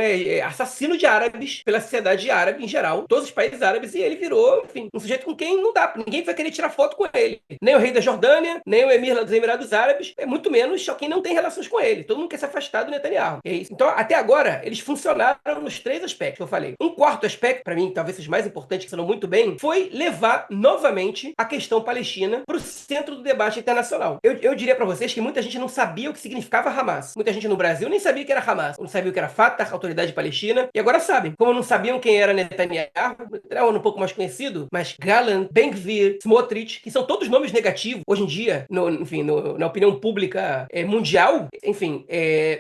assassino de árabes pela sociedade árabe em geral, todos os países árabes, e ele virou, enfim, um sujeito com quem não dá, ninguém vai querer tirar foto com ele. Nem o rei da Jordânia, nem o emir dos Emirados Árabes, é muito menos só quem não tem relações com ele. Todo mundo quer se afastar do Netanyahu. É isso. Então, até agora, eles funcionaram nos 3 aspectos que eu falei. Um quarto aspecto, para mim, talvez seja mais importante, que funcionou muito bem, foi levar novamente a questão palestina para o centro do debate internacional. Eu diria para vocês que muita gente não sabia o que significava Hamas. Muita gente no Brasil nem sabia o que era Hamas, não sabia o que era Fatah, Autoridade Palestina, e agora sabem. Como não sabiam quem era Netanyahu, era um pouco mais conhecido, mas Gallant, Ben-Gvir, Smotrich, que são todos nomes negativos hoje em dia, na opinião pública mundial, enfim,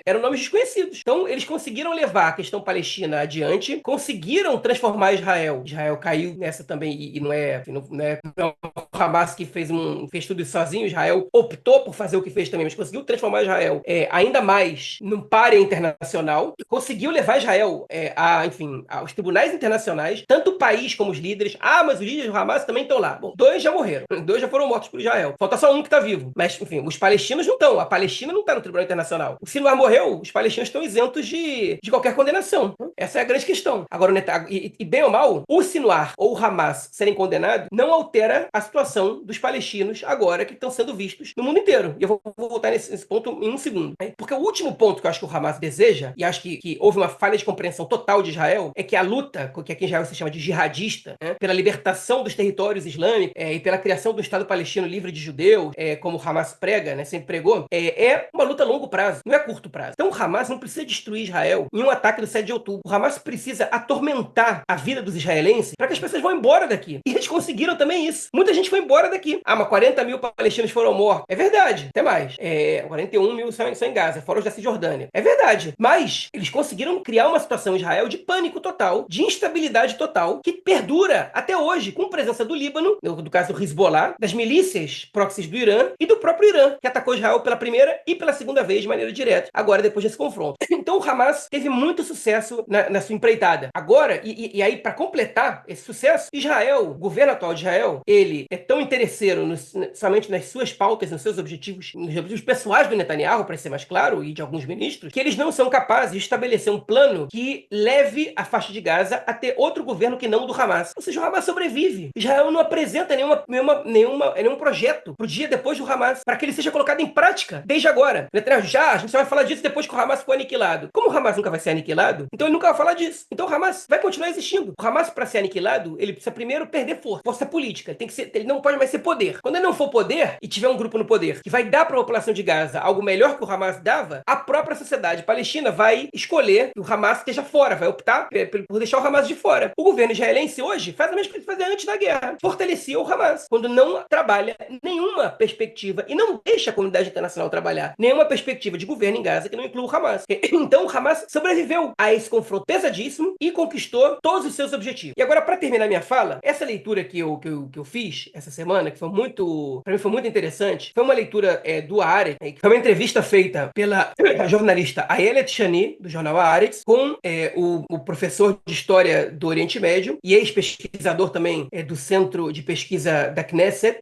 eram nomes desconhecidos. Então, eles conseguiram levar a questão palestina adiante, conseguiram transformar Israel. Israel caiu nessa também, e não é o Hamas que fez tudo isso sozinho. Israel optou por fazer o que fez também, mas conseguiu transformar Israel ainda mais num páreo internacional, conseguiu levar Israel aos tribunais internacionais, tanto o país como os líderes. Mas os líderes do Hamas também estão lá. Bom, 2 já morreram, 2 já foram mortos por Israel. Falta só um que está vivo. Mas, enfim, os palestinos não estão. A Palestina não está no Tribunal Internacional. O Sinwar morreu, os palestinos estão isentos de qualquer condenação. Essa é a grande questão. Agora, bem ou mal, o Sinwar ou o Hamas serem condenados não altera a situação dos palestinos agora que estão sendo vistos no mundo inteiro. E eu vou voltar nesse ponto em um segundo. Porque o último ponto que eu acho que o Hamas deseja, e acho que houve uma falha de compreensão total de Israel, é que a luta, que aqui em Israel se chama de jihadista, pela libertação dos territórios islâmicos e pela criação do Estado palestino livre de judeus, como o Hamas prega, sempre pregou, é uma luta a longo prazo, não é curto prazo. Então o Hamas não precisa destruir Israel em um ataque do 7 de outubro. O Hamas precisa atormentar a vida dos israelenses para que as pessoas vão embora daqui. E eles conseguiram também isso. Muita gente foi embora daqui. Mas 40 mil palestinos foram mortos. É verdade, até mais. 41 mil só em Gaza, fora os da Cisjordânia. É verdade. Mas eles conseguiram criar uma situação em Israel de pânico total, de instabilidade total, que perdura até hoje, com presença do Líbano, no caso do Hezbollah, das milícias próximas do Irã e do próprio Irã, que atacou Israel pela primeira e pela segunda vez de maneira direta, agora depois desse confronto. Então o Hamas teve muito sucesso na sua empreitada. Agora, e aí para completar esse sucesso, Israel, o governo atual de Israel, ele é tão interesseiro somente nas suas pautas, nos seus objetivos, nos objetivos pessoais do Netanyahu, para ser mais claro, e de alguns ministros, que eles não são capazes de estabelecer um plano que leve a faixa de Gaza a ter outro governo que não o do Hamas. Ou seja, o Hamas sobrevive. Israel não apresenta nenhum projeto pro dia depois do Hamas, para que ele seja colocado em prática desde agora. Netanyahu, a gente só vai falar disso depois que o Hamas for aniquilado. Como o Hamas nunca vai ser aniquilado, então ele nunca vai falar disso. Então o Hamas vai continuar existindo. O Hamas, para ser aniquilado, ele precisa primeiro perder força política. Ele não pode mais ser poder. Quando ele não for poder e tiver um grupo no poder que vai dar para a população de Gaza algo melhor que o Hamas dava, a própria sociedade palestina vai escolher que o Hamas esteja fora, vai optar por deixar o Hamas de fora. O governo israelense hoje faz a mesma coisa que fazia antes da guerra. Fortalecia o Hamas, quando não trabalha nenhuma perspectiva e não deixa a comunidade internacional trabalhar nenhuma perspectiva de governo em Gaza que não inclua o Hamas. Então o Hamas sobreviveu a esse confronto pesadíssimo e conquistou todos os seus objetivos. E agora, para terminar minha fala, essa leitura que eu fiz essa semana, que foi para mim foi muito interessante, foi uma leitura do Haaretz, que foi uma entrevista feita pela jornalista Ayelet Shani, do jornal Haaretz, com o professor de História do Oriente Médio e ex-pesquisador também do Centro de Pesquisa da Knesset,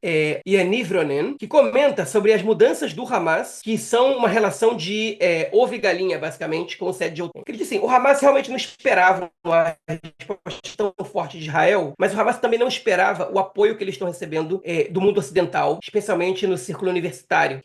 Yaniv Ronen, que comenta sobre as mudanças do Hamas, que são uma relação de ovo e galinha, basicamente, com o 7 de outubro. Ele diz assim, o Hamas realmente não esperava uma resposta tão forte de Israel, mas o Hamas também não esperava o apoio que eles estão recebendo do mundo ocidental, especialmente no círculo universitário.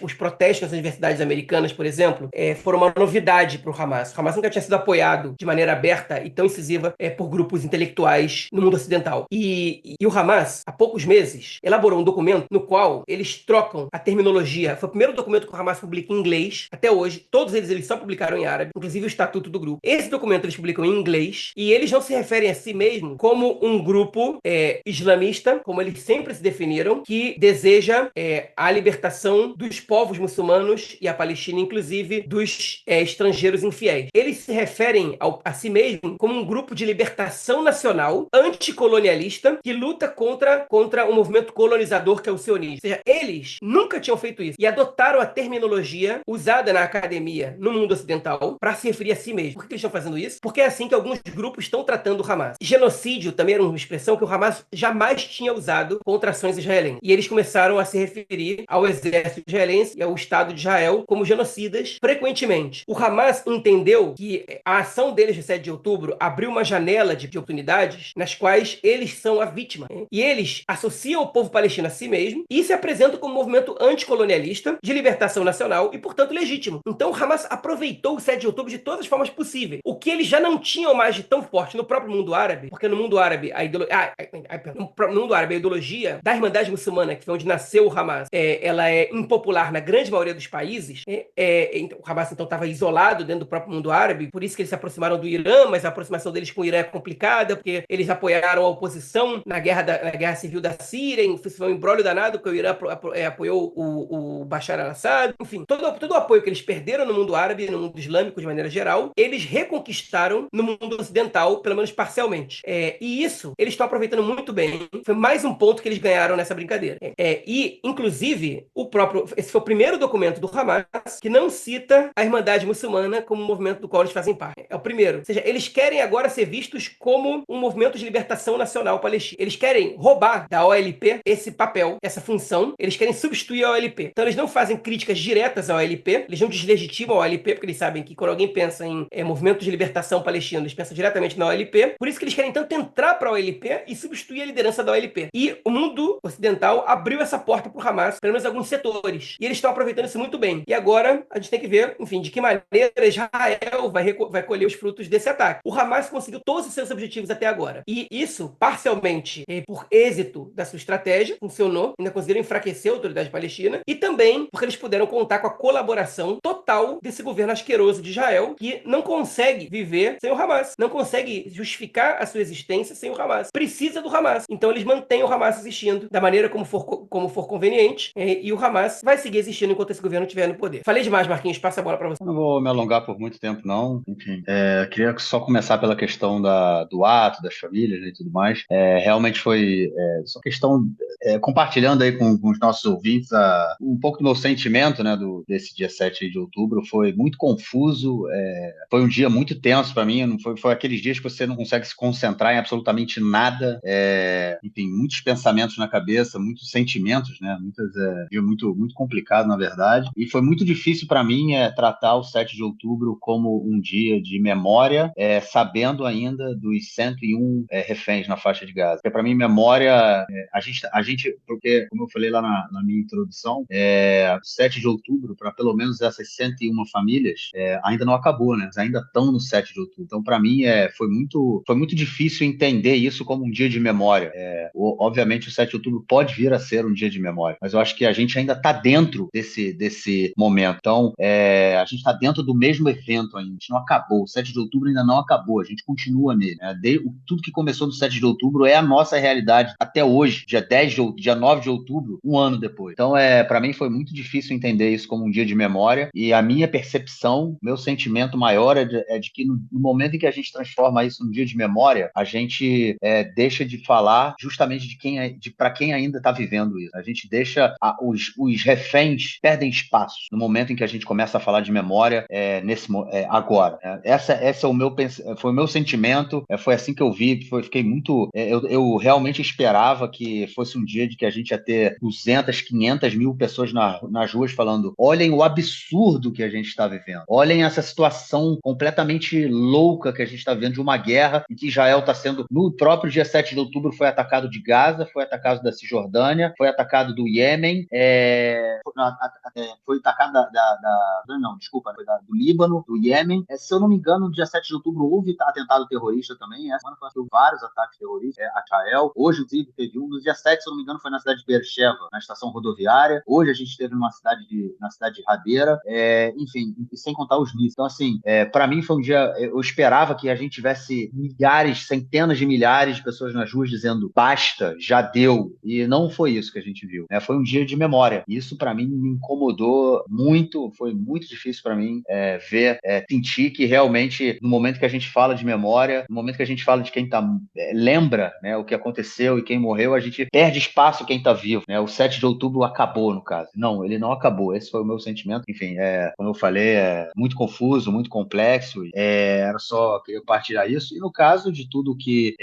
Os protestos nas universidades americanas, por exemplo, foram uma novidade para o Hamas. O Hamas nunca tinha sido apoiado de maneira aberta e tão incisiva por grupos intelectuais no mundo ocidental. E o Hamas, há poucos meses, elaborou um documento no qual eles trocam a terminologia. Foi o primeiro documento que o Hamas publica em inglês, até hoje. Todos eles só publicaram em árabe, inclusive o estatuto do grupo. Esse documento eles publicam em inglês e eles não se referem a si mesmos como um grupo islamista, como eles sempre se definiram, que deseja a libertação dos povos muçulmanos e a Palestina, inclusive, dos estrangeiros infiéis. Eles se referem a si mesmos como um grupo de libertação nacional anticolonialista que luta contra o movimento colonizador que é o sionismo. Ou seja, eles nunca tinham feito isso e adotaram a terminologia usada na academia no mundo ocidental para se referir a si mesmo. Por que eles estão fazendo isso? Porque é assim que alguns grupos estão tratando o Hamas. Genocídio também era uma expressão que o Hamas jamais tinha usado contra ações israelenses. E eles começaram a se referir ao exército israelense e ao Estado de Israel como genocidas frequentemente. O Hamas entendeu que a ação deles de 7 de outubro abriu uma janela de oportunidades nas quais eles são a vítima. E eles associam o povo palestino a si mesmo e se apresentam como um movimento anticolonialista de libertação nacional e, portanto, legítimo. Então, o Hamas aproveitou o 7 de outubro de todas as formas possíveis. O que eles já não tinham mais de tão forte no próprio mundo árabe, porque no mundo árabe a ideologia da Irmandade Muçulmana, que foi onde nasceu o Hamas, ela é impopular na grande maioria dos países. Então, o Hamas então estava isolado dentro do próprio mundo árabe, por isso que eles se aproximaram do Irã, mas a aproximação deles com o Irã é complicada, porque eles apoiaram a oposição na guerra civil da Síria, foi um embrólio danado, porque o Irã apoiou o Bashar al-Assad. Enfim, todo o apoio que eles perderam no mundo árabe e no mundo islâmico de maneira geral, eles reconquistaram no mundo ocidental, pelo menos parcialmente. E isso eles estão aproveitando muito bem. Foi mais um ponto que eles ganharam nessa brincadeira. E, inclusive, esse foi o primeiro documento do Hamas que não cita a Irmandade Muçulmana como um movimento do qual eles fazem parte. É o primeiro. Ou seja, eles querem agora ser vistos como um movimento de libertação nacional palestino. Eles querem roubar da OLP esse papel, essa função. Eles querem substituir a OLP. Então, eles não fazem críticas diretas à OLP, eles não deslegitimam a OLP, porque eles sabem que quando alguém pensa em movimento de libertação palestino, eles pensam diretamente na OLP. Por isso que eles querem tanto entrar para a OLP e substituir a liderança da OLP. E o mundo ocidental abriu essa porta para o Hamas, pelo menos alguns setores. E eles estão aproveitando isso muito bem. E agora, a gente tem que ver, enfim, de que maneira Israel vai colher os frutos desse ataque. O Hamas conseguiu todos os seus objetivos até agora. E isso, parcialmente, por êxito da sua estratégia, funcionou, ainda conseguiram enfraquecer a autoridade palestina, e também porque eles puderam contar com a colaboração total desse governo asqueroso de Israel, que não consegue viver sem o Hamas, não consegue justificar a sua existência sem o Hamas. Precisa do Hamas. Então eles mantêm o Hamas existindo da maneira como for conveniente, e o Hamas vai seguir existindo enquanto esse governo estiver no poder. Falei demais, Marquinhos, passa a bola para você. Eu não vou me alongar por muito tempo, não. Enfim, queria só começar pela questão do ato, das famílias, né, e tudo mais. Realmente foi só questão, compartilhando aí com os nossos ouvintes um pouco do meu sentimento, né, desse dia 7 de outubro. Foi muito confuso, foi um dia muito tenso para mim. Não foi aqueles dias que você não consegue se concentrar em absolutamente nada. Enfim, muitos pensamentos na cabeça, muitos sentimentos, né? Dia muito, muito complicado, na verdade. E foi muito difícil para mim tratar o 7 de outubro como um dia de memória, sabendo ainda dos 101 reféns na faixa de Gaza. Porque para mim, memória, a gente, porque, como eu falei lá na minha introdução, 7 de outubro, para pelo menos essas 101 famílias, ainda não acabou, né? Eles ainda estão no 7 de outubro. Então, para mim, foi muito difícil entender isso como um dia de memória. Obviamente, o 7 de outubro pode vir a ser um dia de memória, mas eu acho que a gente ainda está dentro desse momento. Então, a gente está dentro do mesmo evento ainda, a gente não acabou, o 7 de outubro ainda não acabou, a gente continua nele. Tudo que começou no 7 de outubro é a nossa realidade até hoje, dia 9 de outubro, um ano depois. Então, para mim foi muito difícil entender isso como um dia de memória, e a minha percepção, meu sentimento maior é de que no momento em que a gente transforma isso num dia de memória, a gente deixa de falar justamente para quem ainda está vivendo isso. A gente deixa os reféns perdem espaço no momento em que a gente começa a falar de memória agora. Foi o meu sentimento, foi assim que eu vi, fiquei muito... Eu realmente esperava que fosse um dia de que a gente ia ter 200, 500 mil pessoas nas ruas falando: olhem o absurdo que a gente está vivendo, olhem essa situação completamente louca que a gente está vivendo de uma guerra e que Israel está sendo... No próprio dia 7 de outubro foi atacado de Gaza, foi atacado da Cisjordânia, foi atacado do Iêmen, foi atacado do Líbano, do Iêmen. Se eu não me engano, no dia 7 de outubro houve atentado terrorista também. Essa semana foi vários ataques terroristas a Israel. Hoje, inclusive, teve um. No dia 7, se eu não me engano, foi na cidade de Beersheba, na estação rodoviária. Hoje a gente esteve na cidade de Radeira, enfim, e sem contar os mísseis. Então, assim, para mim foi um dia, eu esperava que a gente tivesse milhares, centenas de milhares de pessoas nas ruas dizendo basta, já deu, e não foi isso que a gente viu, né? Foi um dia de memória. Isso para mim me incomodou muito, foi muito difícil para mim sentir que realmente no momento que a gente fala de memória, no momento que a gente fala de quem lembra, né, o que aconteceu e quem morreu, a gente perde espaço quem tá vivo, né? O 7 de outubro acabou, no caso. Não, ele não acabou. Esse foi o meu sentimento. Enfim, como eu falei, é muito confuso, muito complexo. Era só queria partilhar isso. E no caso de tudo que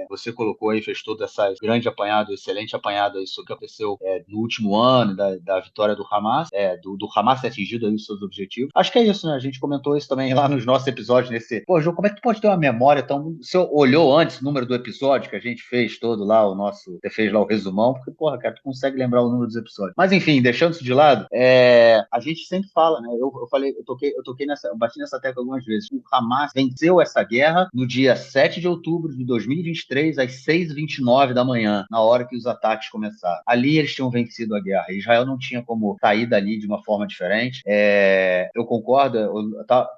você colocou aí, fez todo esse grande apanhado, excelente apanhado aí sobre o que aconteceu no último ano, da vitória do Hamas, do Hamas ter atingido aí os seus objetivos. Acho que é isso, né? A gente comentou isso também lá nos nossos episódios nesse... Pô, João, como é que tu pode ter uma memória tão... Você olhou antes o número do episódio que a gente fez todo lá, você fez lá o resumão, porque, porra, cara, tu consegue lembrar o número dos episódios. Mas, enfim, deixando isso de lado, a gente sempre fala, né? Eu falei, eu bati nessa tecla algumas vezes. O Hamas venceu essa guerra no dia 7 de outubro de 2023, às 6h29 da manhã, na hora que os ataques começaram. Ali eles tinham vencido a guerra. Israel não tinha como sair dali de uma forma diferente. Eu concordo,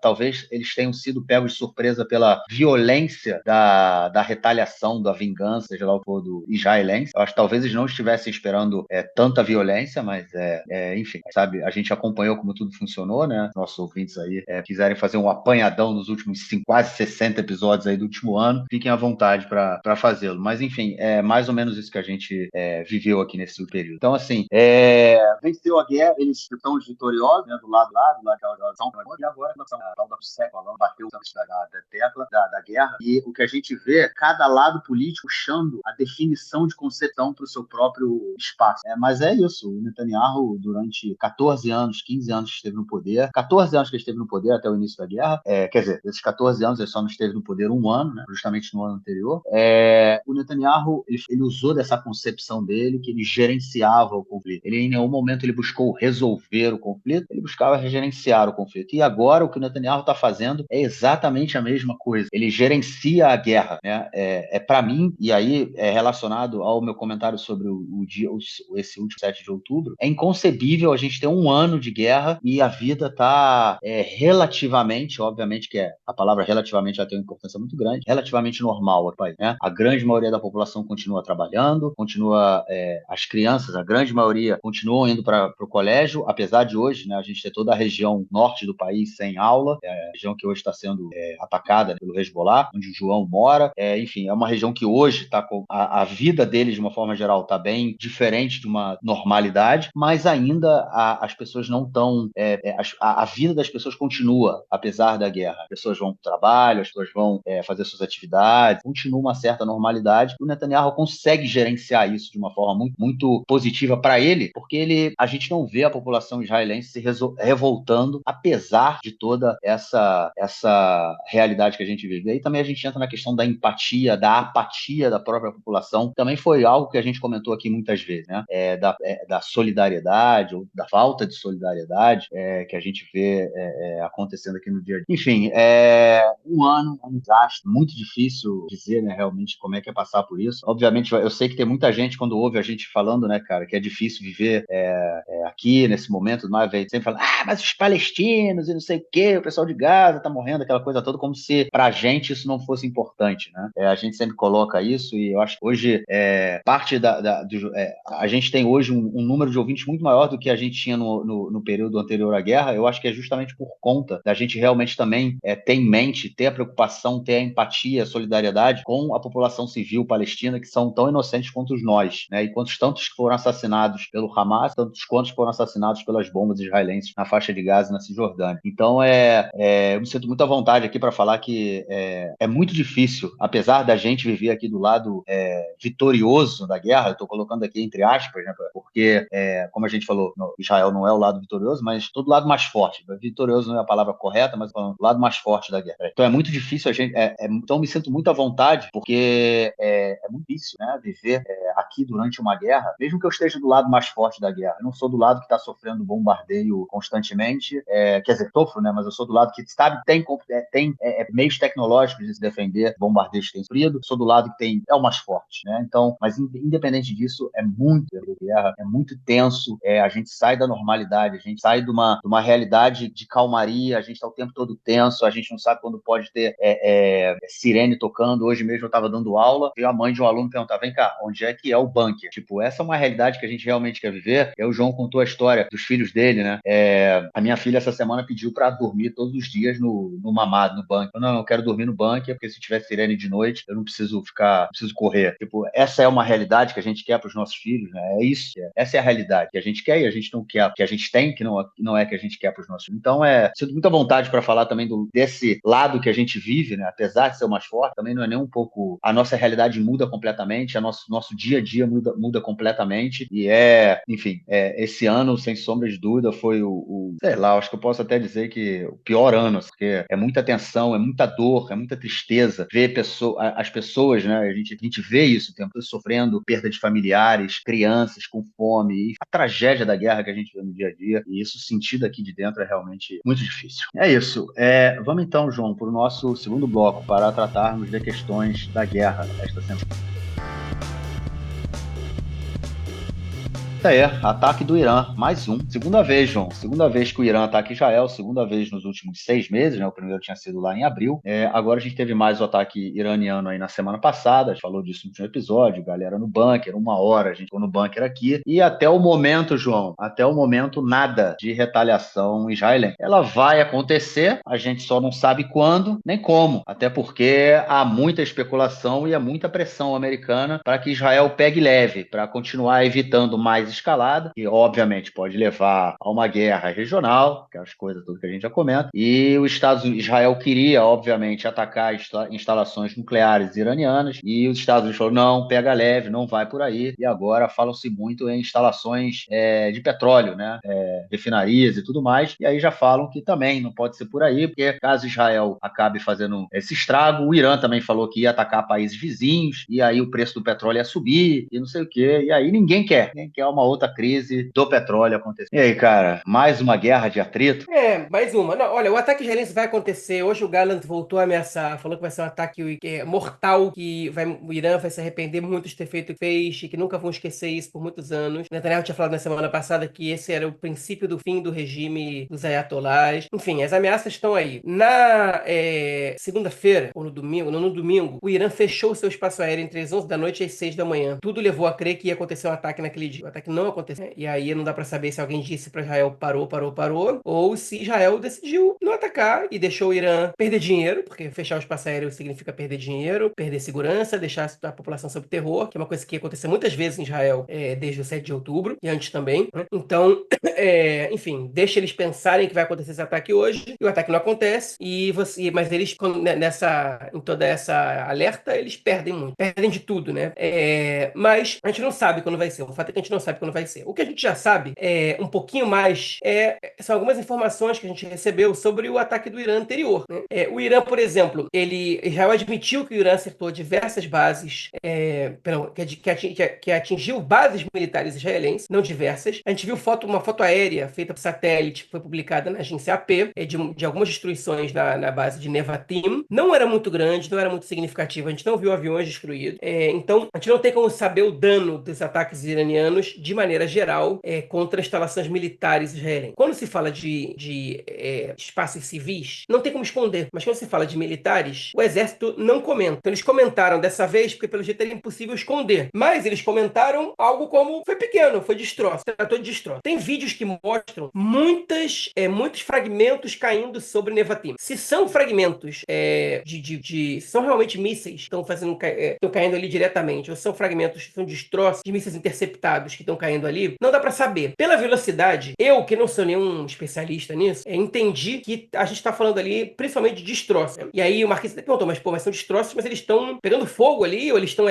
talvez eles tenham sido pegos de surpresa pela violência da retaliação, da vingança, seja lá o que for, do israelense. Eu acho que talvez eles não estivessem esperando tanta violência, mas enfim, sabe, a gente acompanhou como tudo funcionou, né? Nossos ouvintes aí quiserem fazer um apanhadão nos últimos quase 60 episódios aí do último ano, fiquem à vontade para fazê-lo. Mas enfim, é mais ou menos isso que a gente viveu aqui nesse período. Então, assim, venceu a guerra, eles estão vitoriosos, né? Do lado lá, do lado da São e agora a tal da século, bateu da tecla da guerra, e o que a gente vê é cada lado político puxando a definição de concepção para o seu próprio espaço. Mas é isso, o Netanyahu, durante 14 anos, 15 anos que esteve no poder, 14 anos que ele esteve no poder até o início da guerra, quer dizer, desses 14 anos ele só não esteve no poder um ano, né, justamente no ano anterior. O Netanyahu, ele usou dessa concepção dele, que ele gerenciava o conflito. Ele, em nenhum momento, ele buscou resolver o conflito, ele buscava gerenciar o conflito. E agora, o que o Netanyahu está fazendo é exatamente a mesma coisa. Ele gerencia a guerra, né? Para mim, e aí relacionado ao meu comentário sobre esse último 7 de outubro, é inconcebível a gente ter um ano de guerra e a vida está relativamente, obviamente que a palavra relativamente já tem uma importância muito grande, relativamente normal no país, né? A grande maioria da população continua trabalhando, as crianças, a grande maioria, continuam indo para o colégio, apesar de hoje, né, a gente ter toda a região norte do país sem aula, a região que hoje está sendo atacada, né, pelo Hezbollah, onde o João mora. Enfim, é uma região que hoje está com a vida deles, de uma forma geral, está bem diferente de uma normalidade, mas ainda as pessoas não estão... a vida das pessoas continua, apesar da guerra. As pessoas vão para o trabalho, as pessoas vão fazer suas atividades, continua uma certa normalidade. O Netanyahu consegue gerenciar isso de uma forma muito, muito positiva para ele, porque a gente não vê a população israelense se revoltando, apesar de toda essa realidade que a gente vive. E aí também a gente entra na questão da empatia, da apatia da própria população. Também foi algo que a gente comentou aqui muitas vezes, né? Da solidariedade, ou da falta de solidariedade que a gente vê acontecendo aqui no dia a dia. Enfim, um ano, um desastre, muito difícil dizer, né, realmente como é que é passar por isso. Obviamente, eu sei que tem muita gente, quando ouve a gente falando, né, cara, que é difícil viver aqui, nesse momento, mais vezes, sempre fala, mas os palestinos e não sei o quê, o pessoal de Gaza tá morrendo, aquela coisa toda, como se pra gente isso não fosse importante, né? A gente sempre coloca isso e eu acho que hoje a gente tem hoje um número de ouvintes muito maior do que a gente tinha no período anterior à guerra. Eu acho que é justamente por conta da gente realmente também ter em mente, ter a preocupação, ter a empatia, a solidariedade com a população civil palestina, que são tão inocentes quanto nós, né? E quantos tantos que foram assassinados pelo Hamas, tantos quantos foram assassinados pelas bombas israelenses na faixa de Gaza e na Cisjordânia. Então, eu me sinto muito à vontade aqui para falar que é muito difícil, apesar da gente viver aqui do lado vitorioso da guerra, eu estou colocando aqui entre aspas, né, porque, como a gente falou, Israel não é o lado vitorioso, mas todo lado mais forte. Vitorioso não é a palavra correta, mas o lado mais forte da guerra. Então é muito difícil a gente... então eu me sinto muito à vontade, porque é muito difícil, né, viver aqui durante uma guerra, mesmo que eu esteja do lado mais forte da guerra, eu não sou do lado que está sofrendo bombardeio constantemente, quer dizer, sofro, né? Mas eu sou do lado que sabe, tem meios tecnológicos de se defender bombardeios que tem sofrido, sou do lado que é o mais forte, né? Então, mas independente disso, é muito guerra, é muito tenso, a gente sai da normalidade, a gente sai de uma realidade de calmaria, a gente está o tempo todo tenso, a gente não sabe quando pode ter sirene tocando. Hoje mesmo eu estava dando aula e a mãe de um aluno perguntava: vem cá, onde é que é o bunker? Tipo, essa é uma realidade que a gente realmente quer viver. E o João contou a história dos filhos dele, né? A minha filha essa semana pediu para dormir todos os dias no mamado, no bunker. Não, eu quero dormir no bunker, porque se tiver sirene de noite, eu não preciso correr. Tipo, essa é uma realidade que a gente quer para os nossos filhos, né? É isso. Essa é a realidade que a gente quer e a gente não quer, que a gente tem, que não é que a gente quer para os nossos filhos. Então, sinto muita vontade para falar também desse lado que a gente vive, né? Apesar de ser o mais forte, também não é nem um pouco. A nossa realidade muda completamente, nosso dia a dia muda completamente. E enfim, esse ano, sem sombra de dúvida, foi sei lá, acho que eu posso até dizer que o pior ano, porque é muita tensão, é muita dor, é muita tristeza ver as pessoas, né? A gente vê isso o tempo todo sofrendo perda de familiares, crianças com fome, e a tragédia da guerra que a gente vê no dia a dia. E isso sentido aqui de dentro é realmente muito difícil. É isso. Vamos então, João, para o nosso segundo bloco, para tratarmos de questões da guerra esta semana. Ataque do Irã, mais um. Segunda vez, João. Segunda vez que o Irã ataca Israel, segunda vez nos últimos 6 meses, né? O primeiro tinha sido lá em abril. Agora a gente teve mais o ataque iraniano aí na semana passada, a gente falou disso no último episódio, galera no bunker, 1 hora a gente ficou no bunker aqui. E até o momento, João, nada de retaliação israelense. Ela vai acontecer, a gente só não sabe quando nem como. Até porque há muita especulação e há muita pressão americana para que Israel pegue leve, para continuar evitando mais escalada, que obviamente pode levar a uma guerra regional, que é as coisas tudo que a gente já comenta. E Israel queria, obviamente, atacar instalações nucleares iranianas, e os Estados Unidos falaram: não, pega leve, não vai por aí. E agora falam-se muito em instalações de petróleo, né? Refinarias e tudo mais. E aí já falam que também não pode ser por aí, porque caso Israel acabe fazendo esse estrago, o Irã também falou que ia atacar países vizinhos, e aí o preço do petróleo ia subir, e não sei o quê. E aí ninguém quer uma outra crise do petróleo acontecer. E aí, cara, mais uma guerra de atrito? Mais uma. Não, olha, o ataque israelense vai acontecer. Hoje o Gallant voltou a ameaçar, falou que vai ser um ataque mortal, que o Irã vai se arrepender muito de ter feito o que fez, e que nunca vão esquecer isso por muitos anos. Netanyahu tinha falado na semana passada que esse era o princípio do fim do regime dos ayatolás. Enfim, as ameaças estão aí. Na segunda-feira, ou no domingo, o Irã fechou o seu espaço aéreo entre as 11 da noite e as 6 da manhã. Tudo levou a crer que ia acontecer um ataque naquele dia. O ataque não aconteceu. E aí não dá pra saber se alguém disse pra Israel parou, ou se Israel decidiu não atacar e deixou o Irã perder dinheiro, porque fechar o espaço aéreo significa perder dinheiro, perder segurança, deixar a população sob terror, que é uma coisa que aconteceu muitas vezes em Israel desde o 7 de outubro e antes também, né? Então, enfim, deixa eles pensarem que vai acontecer esse ataque hoje, e o ataque não acontece, mas eles, em toda essa alerta, eles perdem muito, perdem de tudo, né? Mas a gente não sabe quando vai ser. O fato é que a gente não sabe quando vai ser. O que a gente já sabe um pouquinho mais são algumas informações que a gente recebeu sobre o ataque do Irã anterior, né? O Irã, por exemplo, Israel admitiu que o Irã acertou diversas bases, que atingiu bases militares israelenses, não diversas. A gente viu uma foto aérea feita por satélite, que foi publicada na agência AP, de algumas destruições na base de Nevatim. Não era muito grande, não era muito significativo, a gente não viu aviões destruídos. Então, a gente não tem como saber o dano dos ataques iranianos de maneira geral contra instalações militares israelenses. Quando se fala de espaços civis, não tem como esconder, mas quando se fala de militares, o exército não comenta. Então, eles comentaram dessa vez, porque pelo jeito era impossível esconder, mas eles comentaram algo como: foi pequeno, foi destroço, tratou de destroço. Tem vídeos que mostram muitos fragmentos caindo sobre Nevatim. Se são fragmentos se são realmente mísseis que estão caindo ali diretamente, ou são fragmentos, são destroços de mísseis interceptados que estão caindo ali, não dá para saber. Pela velocidade, eu, que não sou nenhum especialista nisso, entendi que a gente está falando ali principalmente de destroços. E aí o Marquinhos até perguntou, mas são destroços, mas eles estão pegando fogo ali, ou eles estão,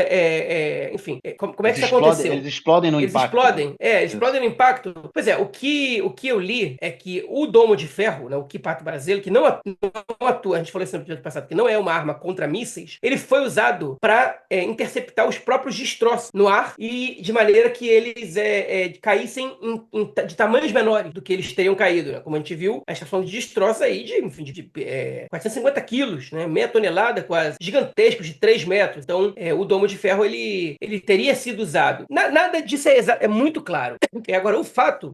enfim, como é que isso aconteceu? Eles explodem no Eles impacto, né? explodem, explodem no impacto. Pois é, o que eu li é que o domo de ferro, né, o Kipato brasileiro, que não atua, a gente falou isso no episódio passado, que não é uma arma contra mísseis, ele foi usado para interceptar os próprios destroços no ar e de maneira que eles caíssem de tamanhos menores do que eles teriam caído, né? Como a gente viu, a gente está falando de destroços aí de 450 quilos, né? Meia tonelada quase, gigantescos de 3 metros. Então, o domo de ferro, ele teria sido usado. Nada disso é muito claro. Agora, o fato,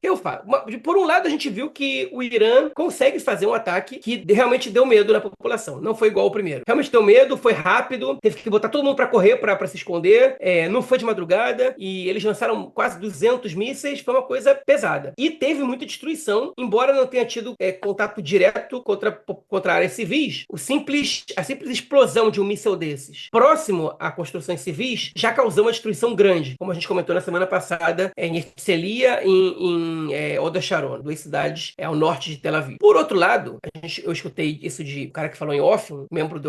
por um lado, a gente viu que o Irã consegue fazer um ataque que realmente deu medo na população. Não foi igual ao primeiro. Realmente deu medo, foi rápido, teve que botar todo mundo para correr, para se esconder. Não foi de madrugada e eles lançaram quase 200 mísseis. Foi uma coisa pesada. E teve muita destruição, embora não tenha tido contato direto contra áreas civis. A simples explosão de um míssil desses próximo a construções civis já causou uma destruição grande, como a gente comentou na semana passada, em Herzliya e em Oda Sharon, duas cidades ao norte de Tel Aviv. Por outro lado, eu escutei isso de um cara que falou em off, um membro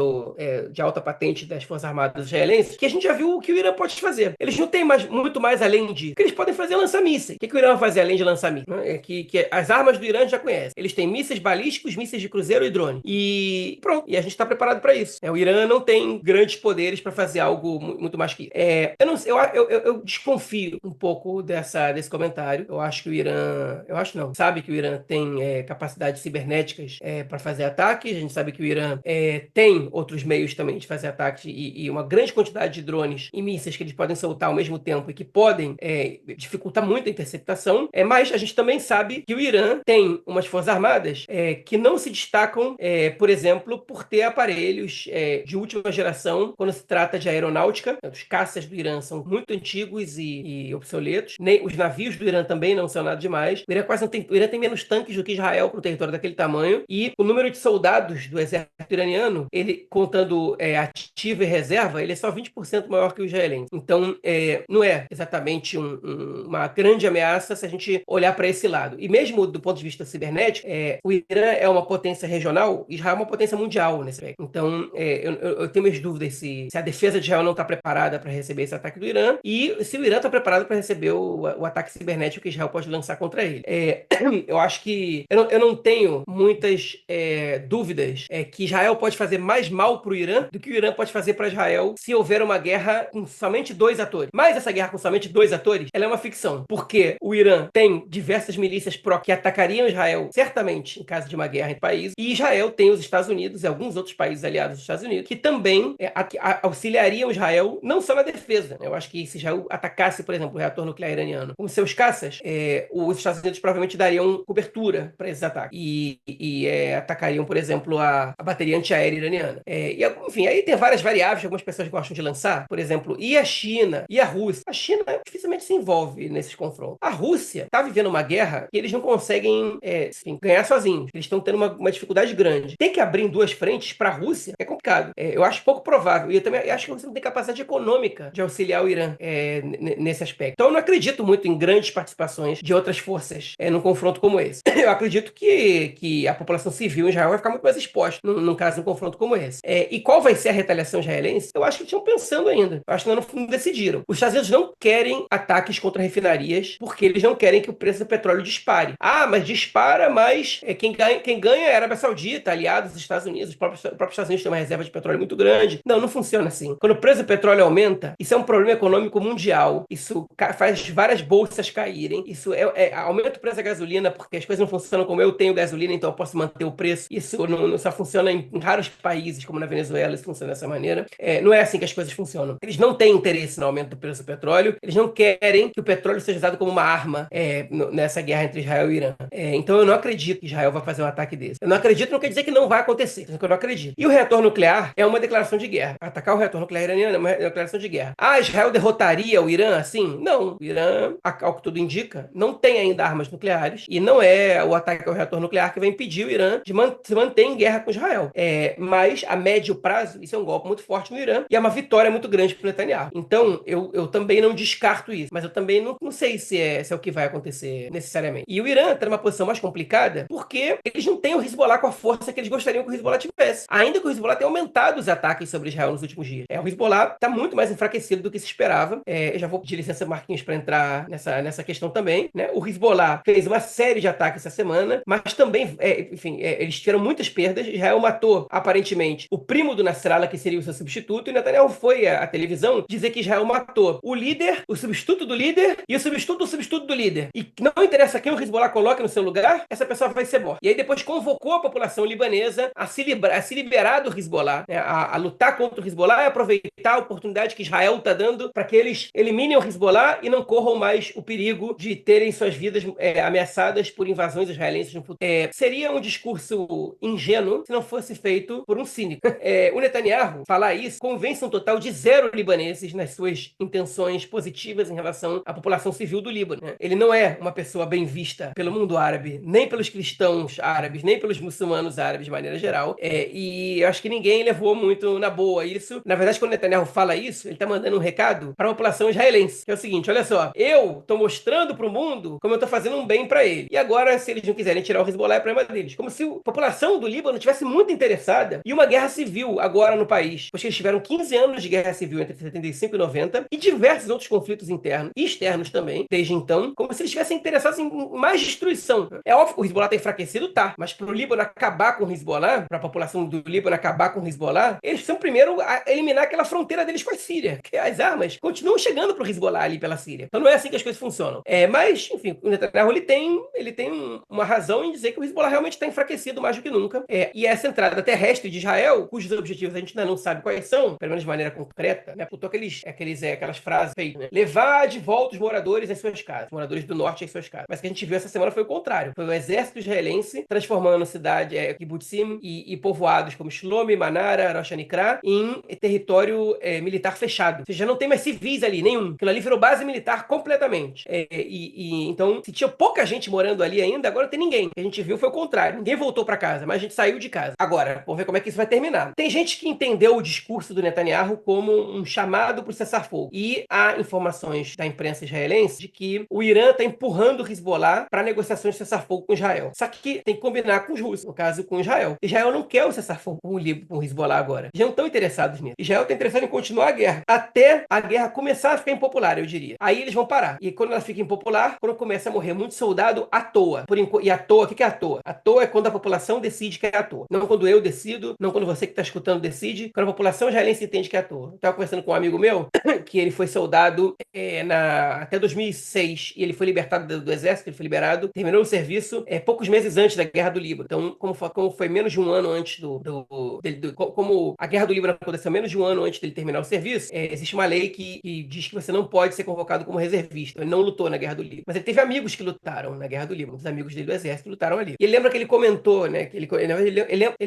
de alta patente das Forças Armadas israelenses, que a gente já viu o que o Irã pode fazer. Eles não têm muito mais além disso. O que eles podem fazer é lançar mísseis. O que o Irã vai fazer além de lançar mísseis? Que as armas do Irã a gente já conhece. Eles têm mísseis balísticos, mísseis de cruzeiro e drone. E pronto. E a gente está preparado para isso. O Irã não tem grandes poderes para fazer algo muito mais que isso. Eu desconfio um pouco desse comentário. Eu acho que o Irã... Eu acho não. Sabe que o Irã tem capacidades cibernéticas para fazer ataques. A gente sabe que o Irã tem outros meios também de fazer ataques e uma grande quantidade de drones e mísseis que eles podem soltar ao mesmo tempo e que podem dificultar muito a interceptação. Mas a gente também sabe que o Irã tem umas forças armadas que não se destacam, por exemplo, por ter aparelhos de última geração quando se trata de aeronáutica. Os caças do Irã são muito antigos e obsoletos. Nem os navios do Irã também não são nada demais. O Irã quase não tem, o Irã tem menos tanques do que Israel para um território daquele tamanho. E o número de soldados do exército iraniano, ele contando ativo e reserva, ele é só 20% maior que o israelense. Então, não é exatamente uma grande ameaça se a gente olhar para esse lado. E mesmo do ponto de vista cibernético, o Irã é uma potência regional, Israel é uma potência mundial nesse aspecto. Então, eu tenho minhas dúvidas se a defesa de Israel não está preparada para receber esse ataque do Irã e se o Irã está preparado para receber o ataque cibernético que Israel pode lançar contra ele. Eu acho que eu não tenho muitas dúvidas que Israel pode fazer mais mal para o Irã do que o Irã pode fazer para Israel se houver uma guerra com somente 2 atores. Mas essa guerra com somente 2 atores, ela é uma ficção, porque o Irã tem diversas milícias pró que atacariam Israel, certamente, em caso de uma guerra entre países, e Israel tem os Estados Unidos e alguns outros países aliados dos Estados Unidos, que também auxiliariam Israel, não só na defesa, né? Eu acho que se Israel atacasse, por exemplo, o reator nuclear iraniano com seus caças, os Estados Unidos provavelmente dariam cobertura para esses ataques e atacariam, por exemplo, a bateria antiaérea iraniana. Enfim, aí tem várias variáveis que algumas pessoas gostam de lançar, por exemplo, e a China e a Rússia. A China dificilmente se envolve nesses confrontos. A Rússia está vivendo uma guerra que eles não conseguem ganhar sozinhos. Eles estão tendo uma dificuldade grande. Tem que abrir em 2 frentes para a Rússia é complicado. Eu acho pouco provável. E eu também acho que você não tem capacidade econômica de auxiliar o Irã nesse aspecto. Então eu não acredito muito em grandes participações de outras forças num confronto como esse. Eu acredito que a população civil em Israel vai ficar muito mais exposta num caso de um confronto como esse. E qual vai ser a retaliação israelense? Eu acho que eles estão pensando ainda. Eu acho que ainda não decidiram. Os Estados Unidos não querem ataques contra refinarias porque eles não querem que o preço do petróleo dispare. Mas dispara, mas quem ganha é a Arábia Saudita, aliados dos Estados Unidos. Os próprios Estados Unidos têm uma reserva de petróleo muito grande. Não funciona assim. Quando o preço do petróleo aumenta, isso é um problema econômico mundial. Isso faz várias bolsas caírem. Isso aumenta o preço da gasolina porque as coisas não funcionam como eu tenho gasolina, então eu posso manter o preço. Isso não só funciona em raros países, como na Venezuela, isso funciona dessa maneira. Não é assim que as coisas funcionam. Eles não têm interesse no aumento do preço do petróleo. Eles não querem que o petróleo seja usado como uma arma nessa guerra entre Israel e Irã. Então eu não acredito que Israel vai fazer um ataque desse. Eu não acredito, não quer dizer que não vai acontecer. Eu não acredito. E o reator nuclear é uma declaração de guerra. Atacar o reator nuclear iraniano é uma declaração de guerra. Israel derrotaria o Irã assim? Não. O Irã, ao que tudo indica, não tem ainda armas nucleares e não é o ataque ao reator nuclear que vai impedir o Irã de se manter em guerra com Israel. Mas a médio prazo, isso é um golpe muito forte no Irã e é uma vitória muito grande para o Netanyahu. Então, eu também não descarto isso, mas eu também também não sei se é o que vai acontecer necessariamente. E o Irã está numa posição mais complicada porque eles não têm o Hezbollah com a força que eles gostariam que o Hezbollah tivesse. Ainda que o Hezbollah tenha aumentado os ataques sobre Israel nos últimos dias. O Hezbollah está muito mais enfraquecido do que se esperava. Eu já vou pedir licença, Marquinhos, para entrar nessa questão também, né? O Hezbollah fez uma série de ataques essa semana, mas também, eles tiveram muitas perdas. Israel matou, aparentemente, o primo do Nasrallah, que seria o seu substituto, e Netanyahu foi à televisão dizer que Israel matou o líder, o substituto do líder e o substituto do substituto do líder. E não interessa quem o Hezbollah coloque no seu lugar, essa pessoa vai ser morta. E aí depois convocou a população libanesa a se liberar do Hezbollah, né? A lutar contra o Hezbollah e aproveitar a oportunidade que Israel está dando para que eles eliminem o Hezbollah e não corram mais o perigo de terem suas vidas ameaçadas por invasões israelenses no futuro. Seria um discurso ingênuo se não fosse feito por um cínico. O Netanyahu falar isso convence um total de 0 libaneses nas suas intenções positivas em relação à população civil do Líbano, né? Ele não é uma pessoa bem vista pelo mundo árabe, nem pelos cristãos árabes, nem pelos muçulmanos árabes de maneira geral. E eu acho que ninguém levou muito na boa isso. Na verdade, quando o Netanyahu fala isso, ele está mandando um recado para a população israelense, que é o seguinte: olha só, eu estou mostrando para o mundo como eu estou fazendo um bem para ele. E agora, se eles não quiserem tirar o Hezbollah, é problema deles. Como se a população do Líbano tivesse muito interessada em uma guerra civil agora no país. Pois eles tiveram 15 anos de guerra civil entre 75 e 90 e diversos outros conflitos internos e externos também, desde então, como se eles estivessem interessados em mais destruição. É óbvio que o Hezbollah está enfraquecido, tá, mas para o Líbano acabar com o Hezbollah, para a população do Líbano acabar com o Hezbollah, eles precisam primeiro eliminar aquela fronteira deles com a Síria, que as armas continuam chegando para o Hezbollah ali pela Síria. Então não é assim que as coisas funcionam. Mas, enfim, o Netanyahu ele tem uma razão em dizer que o Hezbollah realmente está enfraquecido mais do que nunca. E essa entrada terrestre de Israel, cujos objetivos a gente ainda não sabe quais são, pelo menos de maneira concreta, né? Botou aquelas frases feitas, né? Levar de volta os moradores às suas casas, moradores do norte às suas casas. Mas o que a gente viu essa semana foi o contrário. Foi o exército israelense transformando cidade, kibbutzim e povoados como Shlomi, Manara, Rosh Hanikra em território militar fechado. Ou seja, não tem mais civis ali, nenhum. Aquilo ali virou base militar completamente. Então, se tinha pouca gente morando ali ainda, agora não tem ninguém. O que a gente viu foi o contrário. Ninguém voltou para casa, mas a gente saiu de casa. Agora, vamos ver como é que isso vai terminar. Tem gente que entendeu o discurso do Netanyahu como um chamado para o cessar-fogo. E há informações da imprensa israelense de que o Irã está empurrando o Hezbollah para negociações de cessar-fogo com Israel. Só que tem que combinar com os russos, no caso com Israel. Israel não quer o cessar-fogo com o Hezbollah agora. Já não estão interessados nisso. Israel está interessado em continuar a guerra, até a guerra começar a ficar impopular, eu diria. Aí eles vão parar. E quando ela fica impopular, quando começa a morrer muito soldado à toa. E à toa, o que é à toa? À toa é quando a população decide que é à toa. Não quando eu decido, não quando você que está escutando decide, quando a população israelense entende que é à toa. Eu estava conversando com um amigo meu, que ele foi soldado até 2006, e ele foi libertado do exército, ele foi liberado, terminou o serviço poucos meses antes da Guerra do Líbano. Então, como foi menos de um ano antes como a Guerra do Líbano aconteceu menos de um ano antes dele terminar o serviço, existe uma lei que diz que você não pode ser convocado como reservista. Ele não lutou na Guerra do Líbano. Mas ele teve amigos que lutaram na Guerra do Líbano. Os amigos dele do exército lutaram ali. E ele lembra que ele comentou, né? Que ele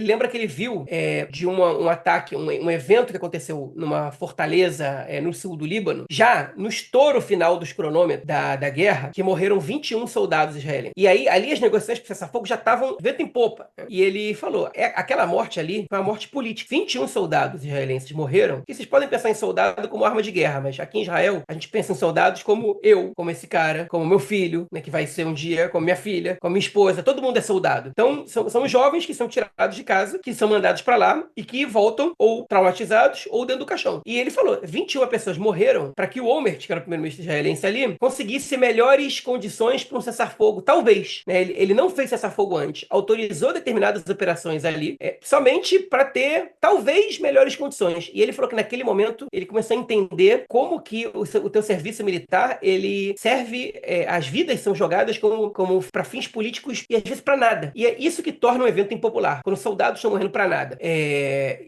lembra que ele viu de um ataque, um evento que aconteceu numa fortaleza no sul do Líbano, já no estouro final dos cronômetros da guerra, que morreram 21 soldados israelenses. E aí, ali as negociações para cessar-fogo já estavam vento em popa. E ele falou, aquela morte ali foi uma morte política. 21 soldados israelenses morreram, que vocês podem pensar em soldado como arma de guerra, mas aqui em Israel, a gente pensa em soldados como eu, como esse cara, como meu filho, né, que vai ser um dia, como minha filha, como minha esposa, todo mundo é soldado. Então, são jovens que são tirados de casa, que são mandados para lá e que voltam ou traumatizados ou dentro do caixão. E ele falou, 21 pessoas morreram para que o Olmert, que era o primeiro-ministro israelense ali, conseguisse melhores condições para um cessar-fogo, talvez. Né? Ele não fez cessar-fogo antes, autorizou determinadas operações ali, somente para ter, talvez, melhores condições. E ele falou que naquele momento, ele começou a entender como que o teu serviço militar, ele serve, as vidas são jogadas como para fins políticos e às vezes para nada. E é isso que torna um evento impopular, quando os soldados estão morrendo para nada.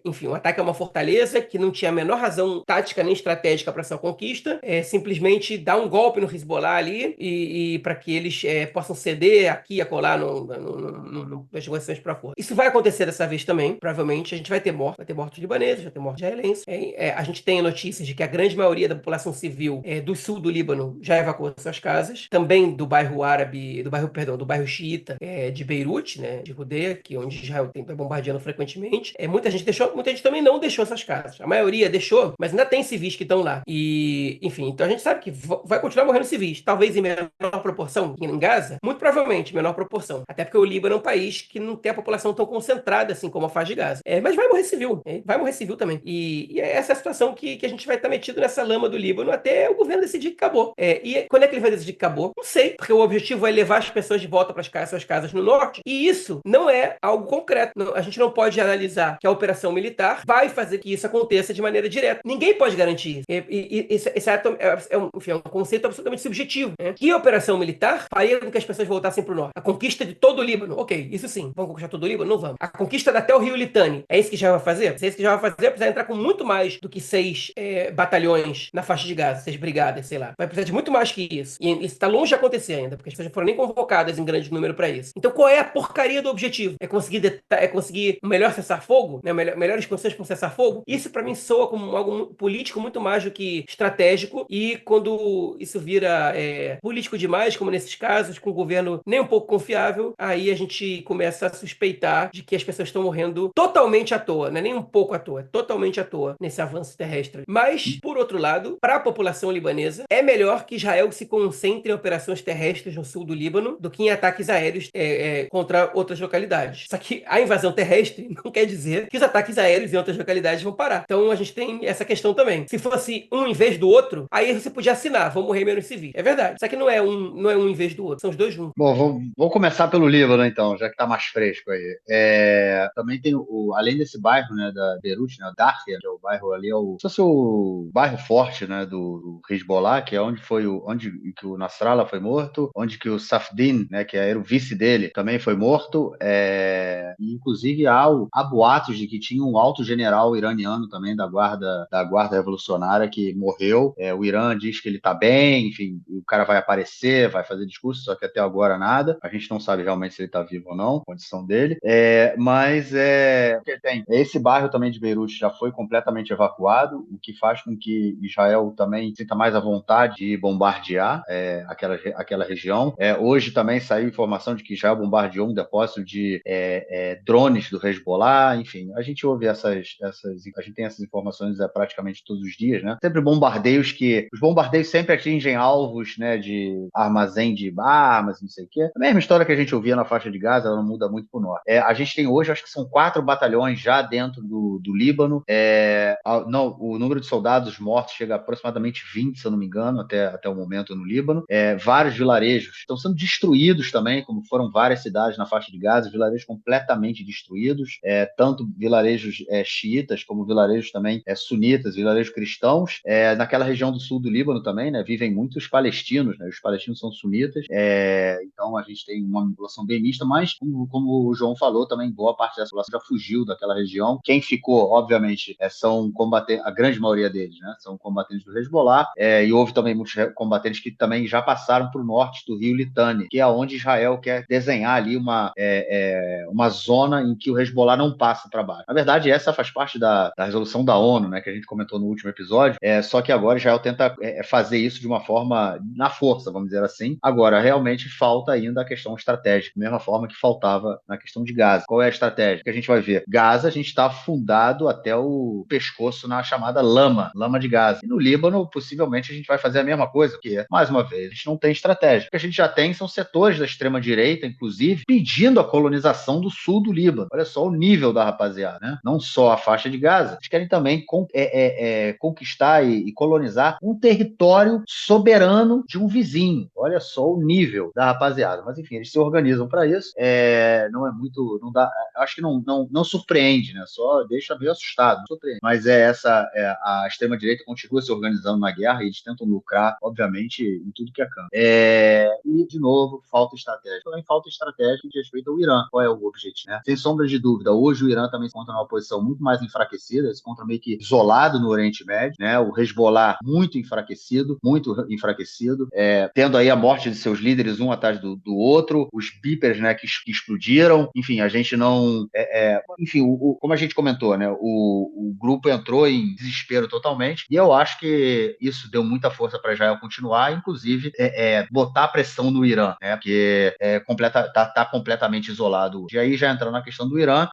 Enfim, um ataque a uma fortaleza que não tinha a menor razão tática nem estratégica para sua conquista, simplesmente dar um golpe no Hezbollah ali e para que eles possam ceder aqui e acolá nas negociações para força. Isso vai acontecer dessa vez também, provavelmente. A gente vai ter mortos libaneses, vai ter mortos israelenses. A gente tem notícias de que a grande maioria da população civil do sul do Líbano já evacuou suas casas, também do bairro árabe, do bairro xiita de Beirute, né, de Judeia, que onde Israel está bombardeando frequentemente. Muita gente deixou, muita gente também não deixou essas casas. A maioria deixou, mas ainda tem civis que estão lá. E, enfim, então a gente sabe que vai continuar morrendo civis, talvez em menor proporção que em Gaza, muito provavelmente em menor proporção, até porque o Líbano é um país que não tem a população tão concentrada assim como a faixa de Gaza. Mas vai morrer civil, vai morrer civil também. E essa é a situação que a gente vai estar metido nessa lama do Líbano até o governo decidir que acabou. E quando é que ele vai decidir que acabou? Não sei, porque o objetivo é levar as pessoas de volta para suas casas no norte, e isso não é algo concreto. Não, a gente não pode analisar que a operação militar vai fazer que isso aconteça de maneira direta. Ninguém pode garantir isso. Esse enfim, é um conceito absolutamente subjetivo. Né? Que a operação militar faria com que as pessoas voltassem para o norte? A conquista de todo o Líbano? Ok, isso sim. Vamos conquistar todo o Líbano? Não vamos. A conquista até o rio Litani, é isso que já vai fazer? Se é isso que já vai fazer, vai precisar entrar com muito mais do que 6 batalhões na faixa de Gaza, 6 brigadas, sei lá. Vai precisar de muito mais que isso. E isso está longe de acontecer ainda, porque as pessoas não foram nem convocadas em grande número para isso. Então qual é a porcaria do objetivo? É conseguir um melhor cessar-fogo? Né? Melhores condições para um cessar-fogo? Isso para mim soa como algo político muito mais do que estratégico, e quando isso vira político demais, como nesses casos, com o governo nem um pouco confiável, aí a gente começa a suspeitar de que as pessoas estão morrendo totalmente à toa, não é nem um pouco à toa, é totalmente à toa nesse avanço terrestre. Mas, por outro lado, para a população libanesa, é melhor que Israel se concentre em operações terrestres no sul do Líbano do que em ataques aéreos contra outras localidades. Só que a invasão terrestre não quer dizer que os ataques aéreos em outras localidades vão parar. Então a gente tem essa questão também. Se fosse um em vez do outro, aí você podia assinar, vão morrer menos civis. É verdade. Só que não é um em vez do outro, são os dois juntos. Bom, vamos começar pelo Líbano, então, já que está mais fresco aí. Também tem, além desse bairro, né, da Beirute, né, Darfia, que é o bairro ali, se fosse o bairro forte, né, do Hezbollah, que é onde que o Nasrallah foi morto, onde que o Safdin, né, que era o vice dele, também foi morto. E, inclusive, há boatos de que tinha um alto general iraniano também da guarda revolucionária que morreu. O Irã diz que ele está bem, enfim, o cara vai aparecer, vai fazer discurso, só que até agora nada. A gente não sabe realmente se ele está vivo ou não, a condição dele. Mas esse bairro também de Beirute já foi completamente evacuado, o que faz com que Israel também sinta mais à vontade de bombardear aquela região. Hoje também saiu informação de que Israel bombardeou um depósito de drones do Hezbollah. Enfim, a gente ouve a gente tem essas informações praticamente todos os dias, né? Sempre os bombardeios sempre atingem alvos, né, de armazém de armas, não sei o quê. A mesma história que a gente ouvia na faixa de Gaza, ela não muda muito pro norte. A gente tem hoje, acho que são 4 batalhões já dentro do Líbano. O número de soldados mortos chega a aproximadamente 20, se eu não me engano, até o momento no Líbano. Vários vilarejos estão sendo destruídos também, como foram várias cidades na faixa de Gaza, vilarejos completamente destruídos, tanto vilarejos xiitas como vilarejos também sunitas, vilarejos cristãos. Naquela região do sul do Líbano também, né, vivem muitos palestinos, né, os palestinos são sunitas, então a gente tem uma população bem mista, mas como o João falou também, boa parte dessa população já fugiu daquela região. Quem ficou, obviamente, são combatentes, a grande maioria deles, né, são combatentes do Hezbollah, e houve também muitos combatentes que também já passaram para o norte do rio Litani, que é onde Israel quer desenhar ali uma zona em que o Hezbollah não passa para baixo. Na verdade, essa faz parte da resolução da ONU, né, que a gente comentou no último episódio, só que agora Israel tenta fazer isso de uma forma na força, vamos dizer assim. Agora, realmente falta ainda a questão estratégica, da mesma forma que faltava na questão de Gaza. Qual é a estratégia que a gente vai ver? Gaza, a gente está afundado até o pescoço na chamada lama de Gaza. E no Líbano, possivelmente, a gente vai fazer a mesma coisa, porque, mais uma vez, a gente não tem estratégia. O que a gente já tem são setores da extrema-direita, inclusive, pedindo a colonização do sul do Líbano. Olha só o nível da rapaziada, né? Não só a faixa de Gaza, eles querem também conquistar e colonizar um território soberano de um vizinho. Olha só o nível da rapaziada. Mas, enfim, eles se organizam para isso. Não é muito... Não dá, acho que não surpreende, né? Só deixa meio assustado. Não surpreende. Mas a extrema-direita continua se organizando na guerra e eles tentam lucrar, obviamente, em tudo que é campo. E, de novo, falta estratégia. Também falta estratégia de respeito ao Irã. Qual é o objetivo, né? Sem sombra de dúvida, hoje o Irã também se encontra numa posição muito mais enfraquecida, se encontra meio que isolado no Oriente Médio, né? O Hezbollah muito enfraquecido, tendo aí a morte de seus líderes um atrás do outro, os beepers, né, que explodiram. Enfim, a gente não... enfim, como a gente comentou, né, o grupo entrou em desespero totalmente, e eu acho que isso deu muita força para Israel continuar, inclusive botar pressão no Irã, né, porque tá completamente isolado. E aí, já entrando na questão do Irã,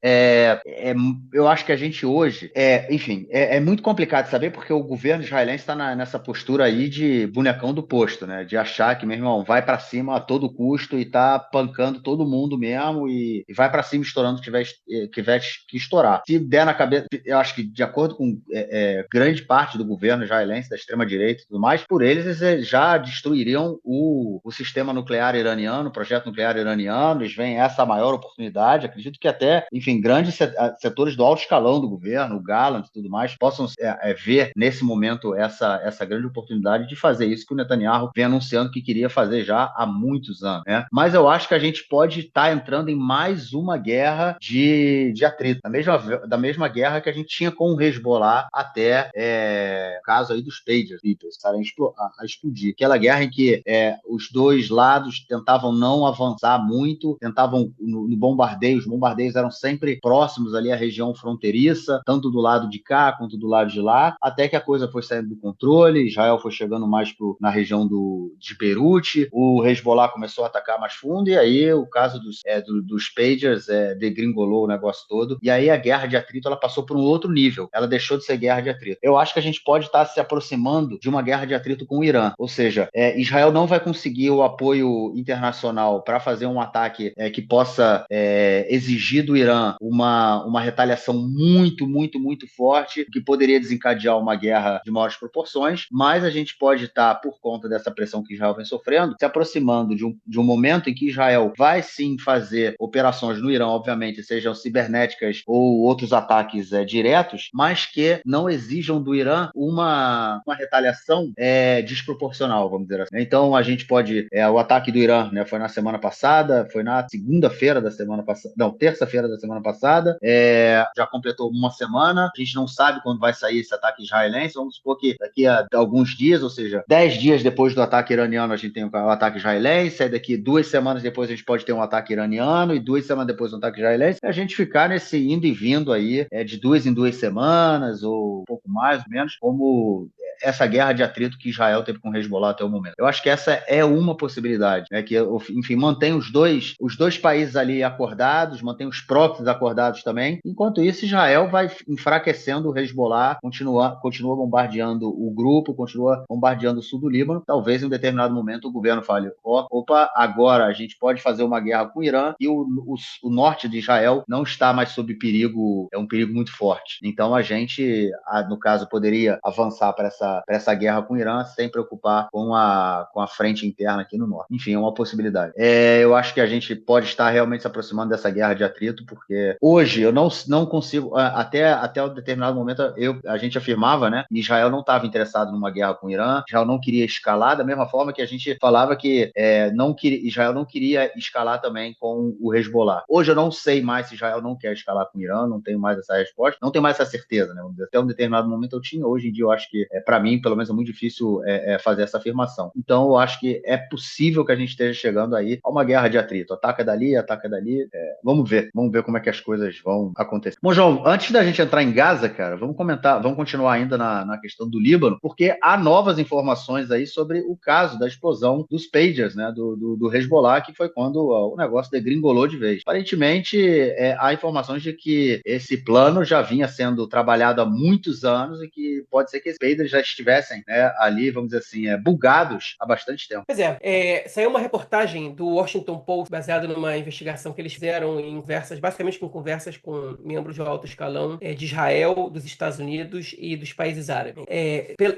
eu acho que a gente hoje, enfim, é muito complicado de saber, porque o governo israelense está nessa postura aí aí de bonecão do posto, né? De achar que, meu irmão, vai para cima a todo custo e tá pancando todo mundo mesmo e vai para cima estourando o que tiver que estourar. Se der na cabeça, eu acho que de acordo com grande parte do governo israelense, da extrema-direita e tudo mais, por eles já destruiriam o sistema nuclear iraniano, o projeto nuclear iraniano, eles veem essa maior oportunidade, acredito que até, enfim, grandes setores do alto escalão do governo, o Gallant e tudo mais, possam ver nesse momento essa grande oportunidade de fazer isso que o Netanyahu vem anunciando que queria fazer já há muitos anos, né? Mas eu acho que a gente pode estar entrando em mais uma guerra de atrito, da mesma guerra que a gente tinha com o Hezbollah até o caso aí dos pagers, estarem a explodir. Aquela guerra em que os dois lados tentavam não avançar muito, tentavam no bombardeio, os bombardeios eram sempre próximos ali à região fronteiriça, tanto do lado de cá quanto do lado de lá, até que a coisa foi saindo do controle, Israel foi chegando mais na região de Beirute, o Hezbollah começou a atacar mais fundo, e aí o caso dos pagers degringolou o negócio todo, e aí a guerra de atrito ela passou por um outro nível, ela deixou de ser guerra de atrito. Eu acho que a gente pode estar se aproximando de uma guerra de atrito com o Irã, ou seja, Israel não vai conseguir o apoio internacional para fazer um ataque que possa exigir do Irã uma retaliação muito, muito, muito forte, que poderia desencadear uma guerra de maiores proporções, mas a gente pode estar, por conta dessa pressão que Israel vem sofrendo, se aproximando de um momento em que Israel vai sim fazer operações no Irã, obviamente, sejam cibernéticas ou outros ataques diretos, mas que não exijam do Irã uma retaliação desproporcional, vamos dizer assim. Então, a gente pode... o ataque do Irã, né, foi na semana passada, foi na segunda-feira da semana passada, não, terça-feira da semana passada, já completou uma semana, a gente não sabe quando vai sair esse ataque israelense, vamos supor que daqui a alguns dias, ou seja, 10 dias depois do ataque iraniano a gente tem o ataque israelense, aí daqui 2 semanas depois a gente pode ter um ataque iraniano e 2 semanas depois um ataque israelense, e a gente ficar nesse indo e vindo aí, de 2 em 2 semanas, ou um pouco mais ou menos, como essa guerra de atrito que Israel teve com o Hezbollah até o momento. Eu acho que essa é uma possibilidade, né? Que, enfim, mantém os dois países ali acordados, mantém os próxios acordados também. Enquanto isso, Israel vai enfraquecendo o Hezbollah, continua bombardeando o grupo, continua bombardeando o sul do Líbano. Talvez em um determinado momento o governo fale: opa, agora a gente pode fazer uma guerra com o Irã e o norte de Israel não está mais sob perigo, é um perigo muito forte. Então a gente, no caso, poderia avançar para essa guerra com o Irã sem preocupar com a frente interna aqui no norte. Enfim, é uma possibilidade. Eu acho que a gente pode estar realmente se aproximando dessa guerra de atrito, porque hoje eu não consigo, até um determinado momento a gente afirmava, né, que Israel não estava interessado numa guerra com o Irã, Israel não queria escalar, da mesma forma que a gente falava que Israel não queria escalar também com o Hezbollah. Hoje eu não sei mais se Israel não quer escalar com o Irã, não tenho mais essa resposta, não tenho mais essa certeza, né? Até um determinado momento eu tinha, hoje em dia eu acho que, para mim, pelo menos é muito difícil fazer essa afirmação. Então eu acho que é possível que a gente esteja chegando aí a uma guerra de atrito. Ataca dali. Vamos ver como é que as coisas vão acontecer. Bom, João, antes da gente entrar em Gaza, cara, vamos continuar ainda na questão do Líbano, porque há novas informações aí sobre o caso da explosão dos pagers, né, do Hezbollah, que foi quando o negócio degringolou de vez. Aparentemente, há informações de que esse plano já vinha sendo trabalhado há muitos anos e que pode ser que esses pagers já estivessem, né, ali, vamos dizer assim, bugados há bastante tempo. Pois saiu uma reportagem do Washington Post baseada numa investigação que eles fizeram basicamente com conversas com membros de alto escalão de Israel, dos Estados Unidos e dos países árabes.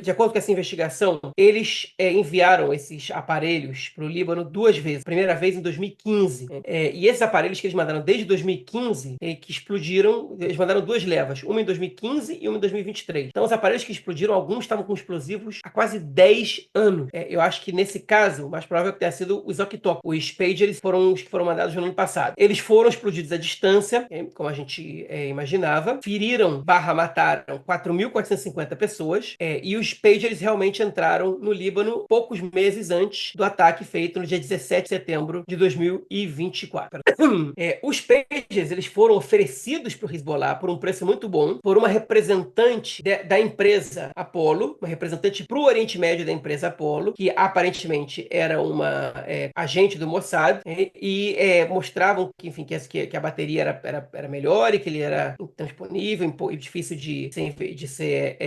De acordo com essa investigação, eles enviaram esses aparelhos para o Líbano 2 vezes. A primeira vez em 2015. E esses aparelhos que eles mandaram desde 2015, que explodiram, eles mandaram 2 levas, uma em 2015 e uma em 2023. Então, os aparelhos que explodiram, alguns estavam com explosivos há quase 10 anos. Eu acho que nesse caso, o mais provável é que tenha sido os Octop. Os pagers foram os que foram mandados no ano passado. Eles foram explodidos à distância, como a gente imaginava, mataram 4.450 pessoas, e os pagers realmente entraram no Líbano poucos meses antes do ataque feito no dia 17 de setembro de 2024. Os pagers eles foram oferecidos para o Hezbollah por um preço muito bom por uma representante da empresa Apollo, Apollo, uma representante para o Oriente Médio da empresa Apollo, que aparentemente era uma agente do Mossad, e mostravam que, enfim, que a bateria era melhor e que ele era intransponível e difícil de ser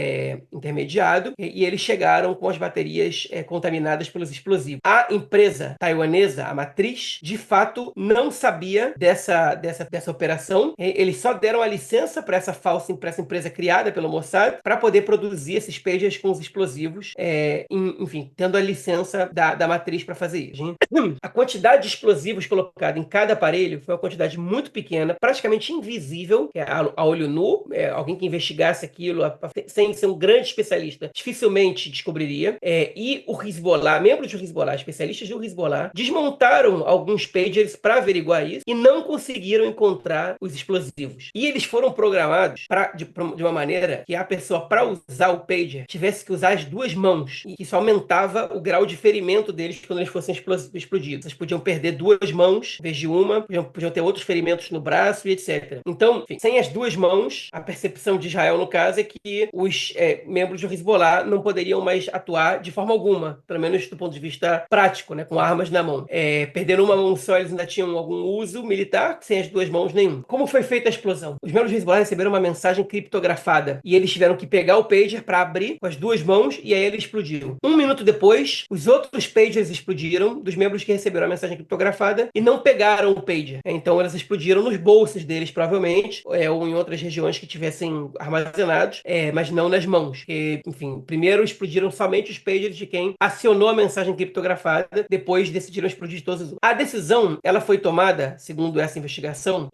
intermediado, e eles chegaram com as baterias contaminadas pelos explosivos. A empresa taiwanesa, a matriz, de fato não sabia dessa operação. Eles só deram a licença para essa empresa criada pelo Mossad para poder produzir esses pagers com os explosivos, enfim, tendo a licença da matriz para fazer isso. A quantidade de explosivos colocada em cada aparelho foi uma quantidade muito pequena, praticamente invisível, a olho nu. Alguém que investigasse aquilo sem ser um grande especialista dificilmente descobriria. E o Hezbollah, membros do Hezbollah, especialistas do Hezbollah, desmontaram alguns pagers para averiguar isso e não conseguiram encontrar os explosivos. E eles foram programados de uma maneira que a pessoa, para usar o pager, tivesse que usar as duas mãos. E isso aumentava o grau de ferimento deles quando eles fossem explodidos. Eles podiam perder duas mãos em vez de uma, podiam ter outros ferimentos no braço e etc. Então, enfim, sem as duas mãos, a percepção de Israel, no caso, é que os membros do Hezbollah não poderiam mais atuar de forma alguma, pelo menos do ponto de vista prático, né, com armas na mão. Perdendo uma mão só, eles ainda tinham algum uso militar, sem as duas mãos nenhum. Como foi feita a explosão? Os membros do Hezbollah receberam uma mensagem criptografada e eles tiveram que pegar o pager para abrir com as duas mãos e aí ele explodiu. Um minuto depois, os outros pagers explodiram dos membros que receberam a mensagem criptografada e não pegaram o pager. Então elas explodiram nos bolsos deles, provavelmente, ou em outras regiões que tivessem armazenados, mas não nas mãos. Enfim, primeiro explodiram somente os pagers de quem acionou a mensagem criptografada, depois decidiram explodir todos os outros. A decisão, ela foi tomada, segundo essa investigação,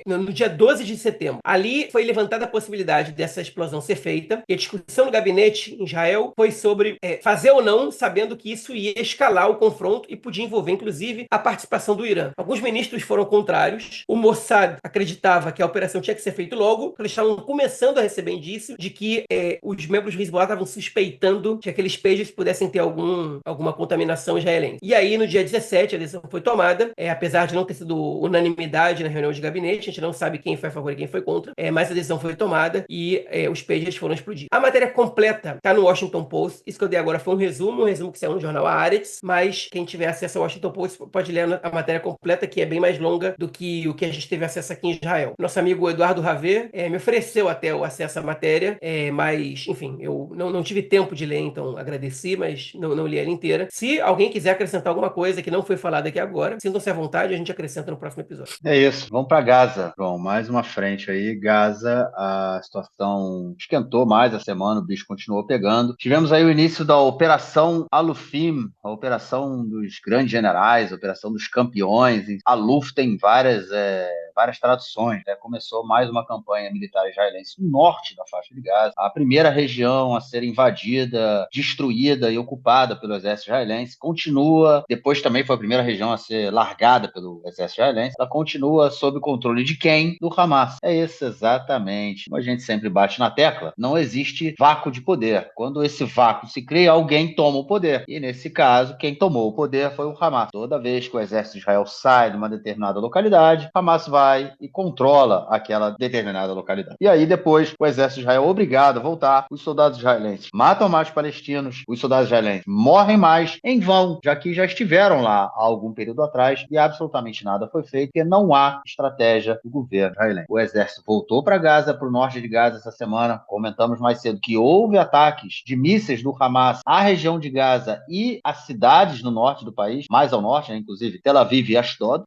no dia 12 de setembro. Ali foi levantada a possibilidade dessa explosão ser feita, e a discussão no gabinete em Israel foi sobre fazer ou não, sabendo que isso ia escalar o confronto e podia envolver, inclusive, a participação do Irã. Alguns ministros foram contrários. O Mossad acreditava que a operação tinha que ser feita logo, porque eles estavam começando a receber indício de que os membros do Hezbollah estavam suspeitando que aqueles pagers pudessem ter alguma contaminação israelense. E aí, no dia 17, a decisão foi tomada, apesar de não ter sido unanimidade na reunião de gabinete, a gente não sabe quem foi a favor e quem foi contra, mas a decisão foi tomada e os pagers foram explodidos. A matéria completa está no Washington Post. Isso que eu dei agora foi um resumo que saiu no jornal Haaretz, mas quem tiver acesso ao Washington Post pode ler a matéria completa, que é bem mais longa do que o que a gente teve acesso aqui em Israel. Nosso amigo Eduardo Ravê me ofereceu até o acesso à matéria, mas, enfim, eu não tive tempo de ler, então agradeci, mas não li ela inteira. Se alguém quiser acrescentar alguma coisa que não foi falada aqui agora, sintam-se à vontade, a gente acrescenta no próximo episódio. É isso, vamos para Gaza, João, mais uma frente aí. Gaza, a situação esquentou mais a semana, o bicho continuou pegando. Tivemos aí o início da Operação Alufim, a operação dos grandes generais, a operação dos campeões. Aluf tem várias traduções, né? Começou mais uma campanha militar israelense no norte da faixa de Gaza, a primeira região a ser invadida, destruída e ocupada pelo exército israelense. Continua, depois também foi a primeira região a ser largada pelo exército israelense. Ela continua sob o controle de quem? Do Hamas. É isso exatamente. Como a gente sempre bate na tecla, não existe vácuo de poder. Quando esse vácuo se cria, alguém toma o poder. E nesse caso, quem tomou o poder foi o Hamas. Toda vez que o exército de Israel sai de uma determinada localidade, o Hamas vai e controla aquela determinada localidade. E aí depois o exército de Israel é obrigado a voltar. Os soldados israelenses matam mais palestinos, os soldados israelenses morrem mais em vão, já que já estiveram lá há algum período atrás e absolutamente nada foi feito, porque não há estratégia do governo israelense. O exército voltou para Gaza, para o norte de Gaza essa semana. Comentamos mais cedo que houve ataques de mísseis do Hamas à região de Gaza e às cidades no norte do país, mais ao norte, né, inclusive Tel Aviv e Ashdod,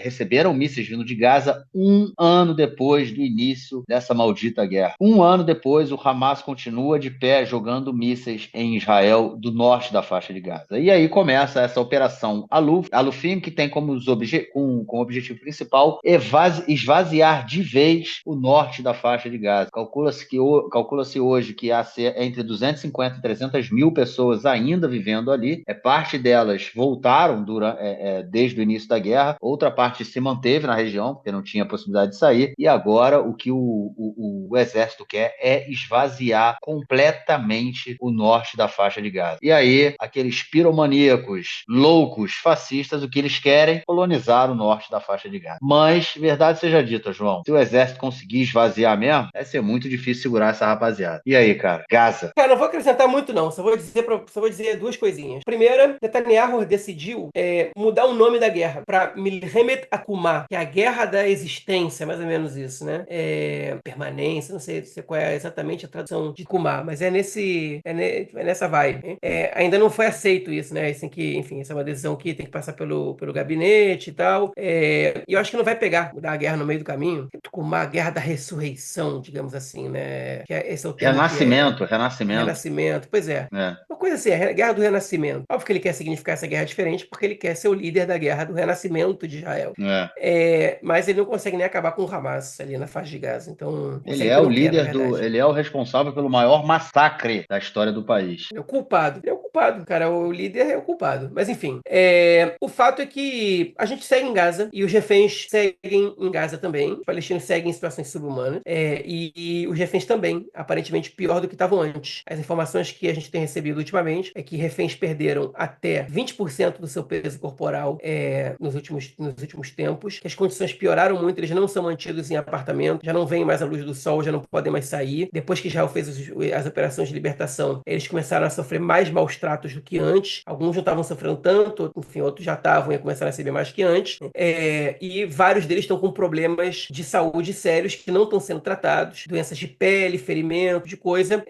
receberam mísseis vindo de Gaza um ano depois do início dessa maldita guerra. Um ano depois, o Hamas continua de pé jogando mísseis em Israel do norte da faixa de Gaza. E aí começa essa operação Alufim, que tem como objetivo principal esvaziar de vez o norte da faixa de Gaza. Calcula-se hoje que há entre 250 e 300 mil pessoas ainda vivendo ali. Parte delas voltaram desde o início da guerra, outra parte se manteve na região, não, porque não tinha possibilidade de sair. E agora o que o exército quer é esvaziar completamente o norte da faixa de Gaza. E aí, aqueles piromaníacos, loucos, fascistas, o que eles querem é colonizar o norte da faixa de Gaza. Mas, verdade seja dita, João, se o exército conseguir esvaziar mesmo, vai ser muito difícil segurar essa rapaziada. E aí, cara? Gaza. Cara, não vou acrescentar muito, não. Só vou dizer duas coisinhas. Primeira, Netanyahu decidiu mudar o nome da guerra para Milhemet Akuma, que é a guerra da existência, mais ou menos isso, né? Permanência, não sei qual é exatamente a tradução de Kumar, mas é nessa vibe. Ainda não foi aceito isso, né? Assim que, enfim, essa é uma decisão que tem que passar pelo gabinete e tal. E eu acho que não vai pegar, mudar a guerra no meio do caminho. Kumar, a guerra da ressurreição, digamos assim, né? Esse é o termo que é Renascimento. Renascimento. Pois é. É. Uma coisa assim, a Guerra do Renascimento. Óbvio que ele quer significar essa guerra diferente porque ele quer ser o líder da Guerra do Renascimento de Israel. É. Mas ele não consegue nem acabar com o Hamas ali na faixa de Gaza. Então, Ele consegue é porque o não quer, na líder verdade. ele é o responsável pelo maior massacre da história do país. Ele é o culpado. Ele é o culpado, cara. O líder é o culpado. Mas enfim, o fato é que a gente segue em Gaza e os reféns seguem em Gaza também. Os palestinos seguem em situações subhumanas. E os reféns também, aparentemente pior do que estavam antes. As informações que a gente tem recebido ultimamente é que reféns perderam até 20% do seu peso corporal nos últimos tempos, que as condições pioraram muito, eles não são mantidos em apartamento, já não vêm mais à luz do sol, já não podem mais sair. Depois que Israel fez as operações de libertação, eles começaram a sofrer mais maus tratos do que antes. Alguns não estavam sofrendo tanto, enfim, outros já estavam e começaram a receber mais que antes. E vários deles estão com problemas de saúde sérios que não estão sendo tratados, doenças de pele, ferimento, de coisa,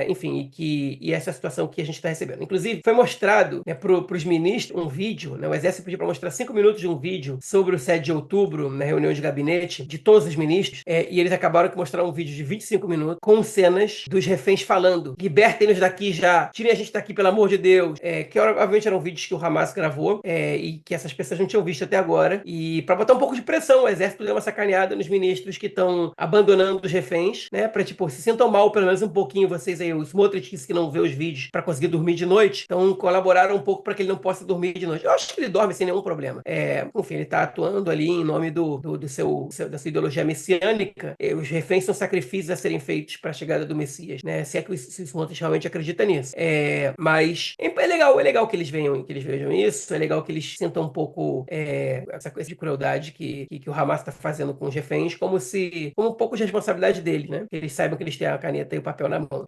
enfim, e essa é a situação que a gente está recebendo. Inclusive, foi mostrado, né, para os ministros um vídeo, né, o exército pediu para mostrar 5 minutos de um vídeo sobre o 7 de outubro, na reunião de gabinete de todos os ministros, e eles acabaram de mostrar um vídeo de 25 minutos com cenas dos reféns falando: libertem-nos daqui já, tirem a gente daqui, pelo amor de Deus. Que obviamente eram vídeos que o Hamas gravou e que essas pessoas não tinham visto até agora. E para botar um pouco de pressão, o exército deu uma sacaneada nos ministros que estão abandonando os reféns, né? Para tipo, se sintam mal pelo menos um pouquinho, vocês aí, os Smotrich que não vê os vídeos para conseguir dormir de noite, então colaboraram um pouco para que ele não possa dormir de noite. Eu acho que ele dorme sem nenhum problema. Enfim, ele está atuando ali em nome da sua ideologia messiânica. Os reféns são sacrifícios a serem feitos para a chegada do Messias, né? Se é que o Smotrich realmente acredita nisso. Mas é legal que eles vejam isso, é legal que eles sintam um pouco essa coisa de crueldade que o Hamas está fazendo com os reféns, como um pouco de responsabilidade dele, né? Que eles saibam que eles têm a caneta e o papel na mão.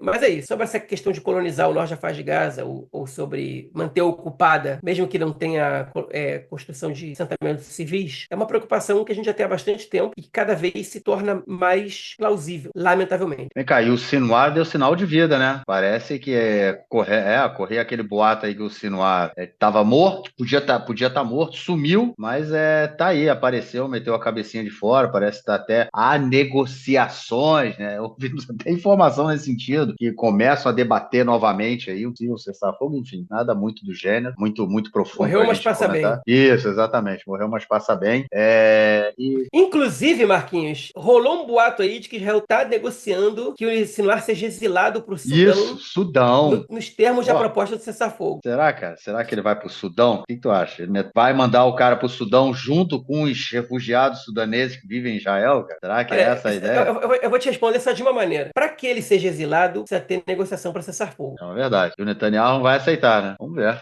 Mas é isso. Sobre essa questão de colonizar o norte da faixa de Gaza, ou sobre manter ocupada, mesmo que não tenha construção de assentamentos civis, é uma preocupação que a gente já tem há bastante tempo e que cada vez se torna mais plausível, lamentavelmente. Vem cá, e o Sinwar deu sinal de vida, né? Parece que correr aquele boato aí que o Sinwar estava morto, podia tá morto, sumiu, mas tá aí, apareceu, meteu a cabecinha de fora, parece que tá até há negociações, né? Ouvimos até informação nesse sentido, que começam a debater novamente aí o cessar-fogo, enfim, nada muito do gênero, muito profundo Morreu, pra mas gente passa comentar. bem. Isso, exatamente, morreu, mas passa bem. Inclusive, Marquinhos, rolou um boato aí de que Israel está negociando que o Sinwar seja exilado para o Isso, Sudão Sudão. nos termos da Ó, proposta do cessar-fogo. será, cara? Será que ele vai pro Sudão? O que tu acha? Ele vai mandar o cara pro Sudão junto com os refugiados sudaneses que vivem em Israel, cara? Será que é Olha, essa a ideia? eu vou te responder só de uma maneira. Para que ele seja exilado, precisa ter negociação para cessar fogo. É uma verdade. E o Netanyahu não vai aceitar, né? Vamos ver.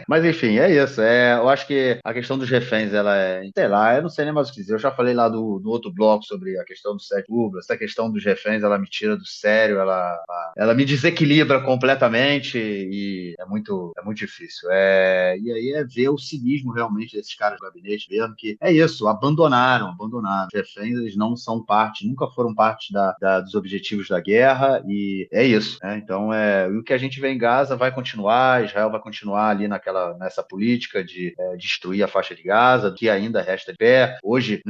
Mas enfim, é isso. Eu acho que a questão dos reféns, ela sei lá, eu não sei nem mais o que dizer. Eu já falei lá no outro bloco sobre a questão do 7 de outubro. Essa questão dos reféns, ela me tira do sério, ela me desequilibra completamente e é muito difícil. E aí ver o cinismo realmente desses caras do gabinete mesmo, que é isso, abandonaram. Os reféns, eles não são parte, nunca foram parte dos objetivos da guerra e é isso, né? Então, o que a gente vê em Gaza vai continuar, Israel vai continuar ali nessa política de destruir a faixa de Gaza, que ainda resta de pé. Hoje,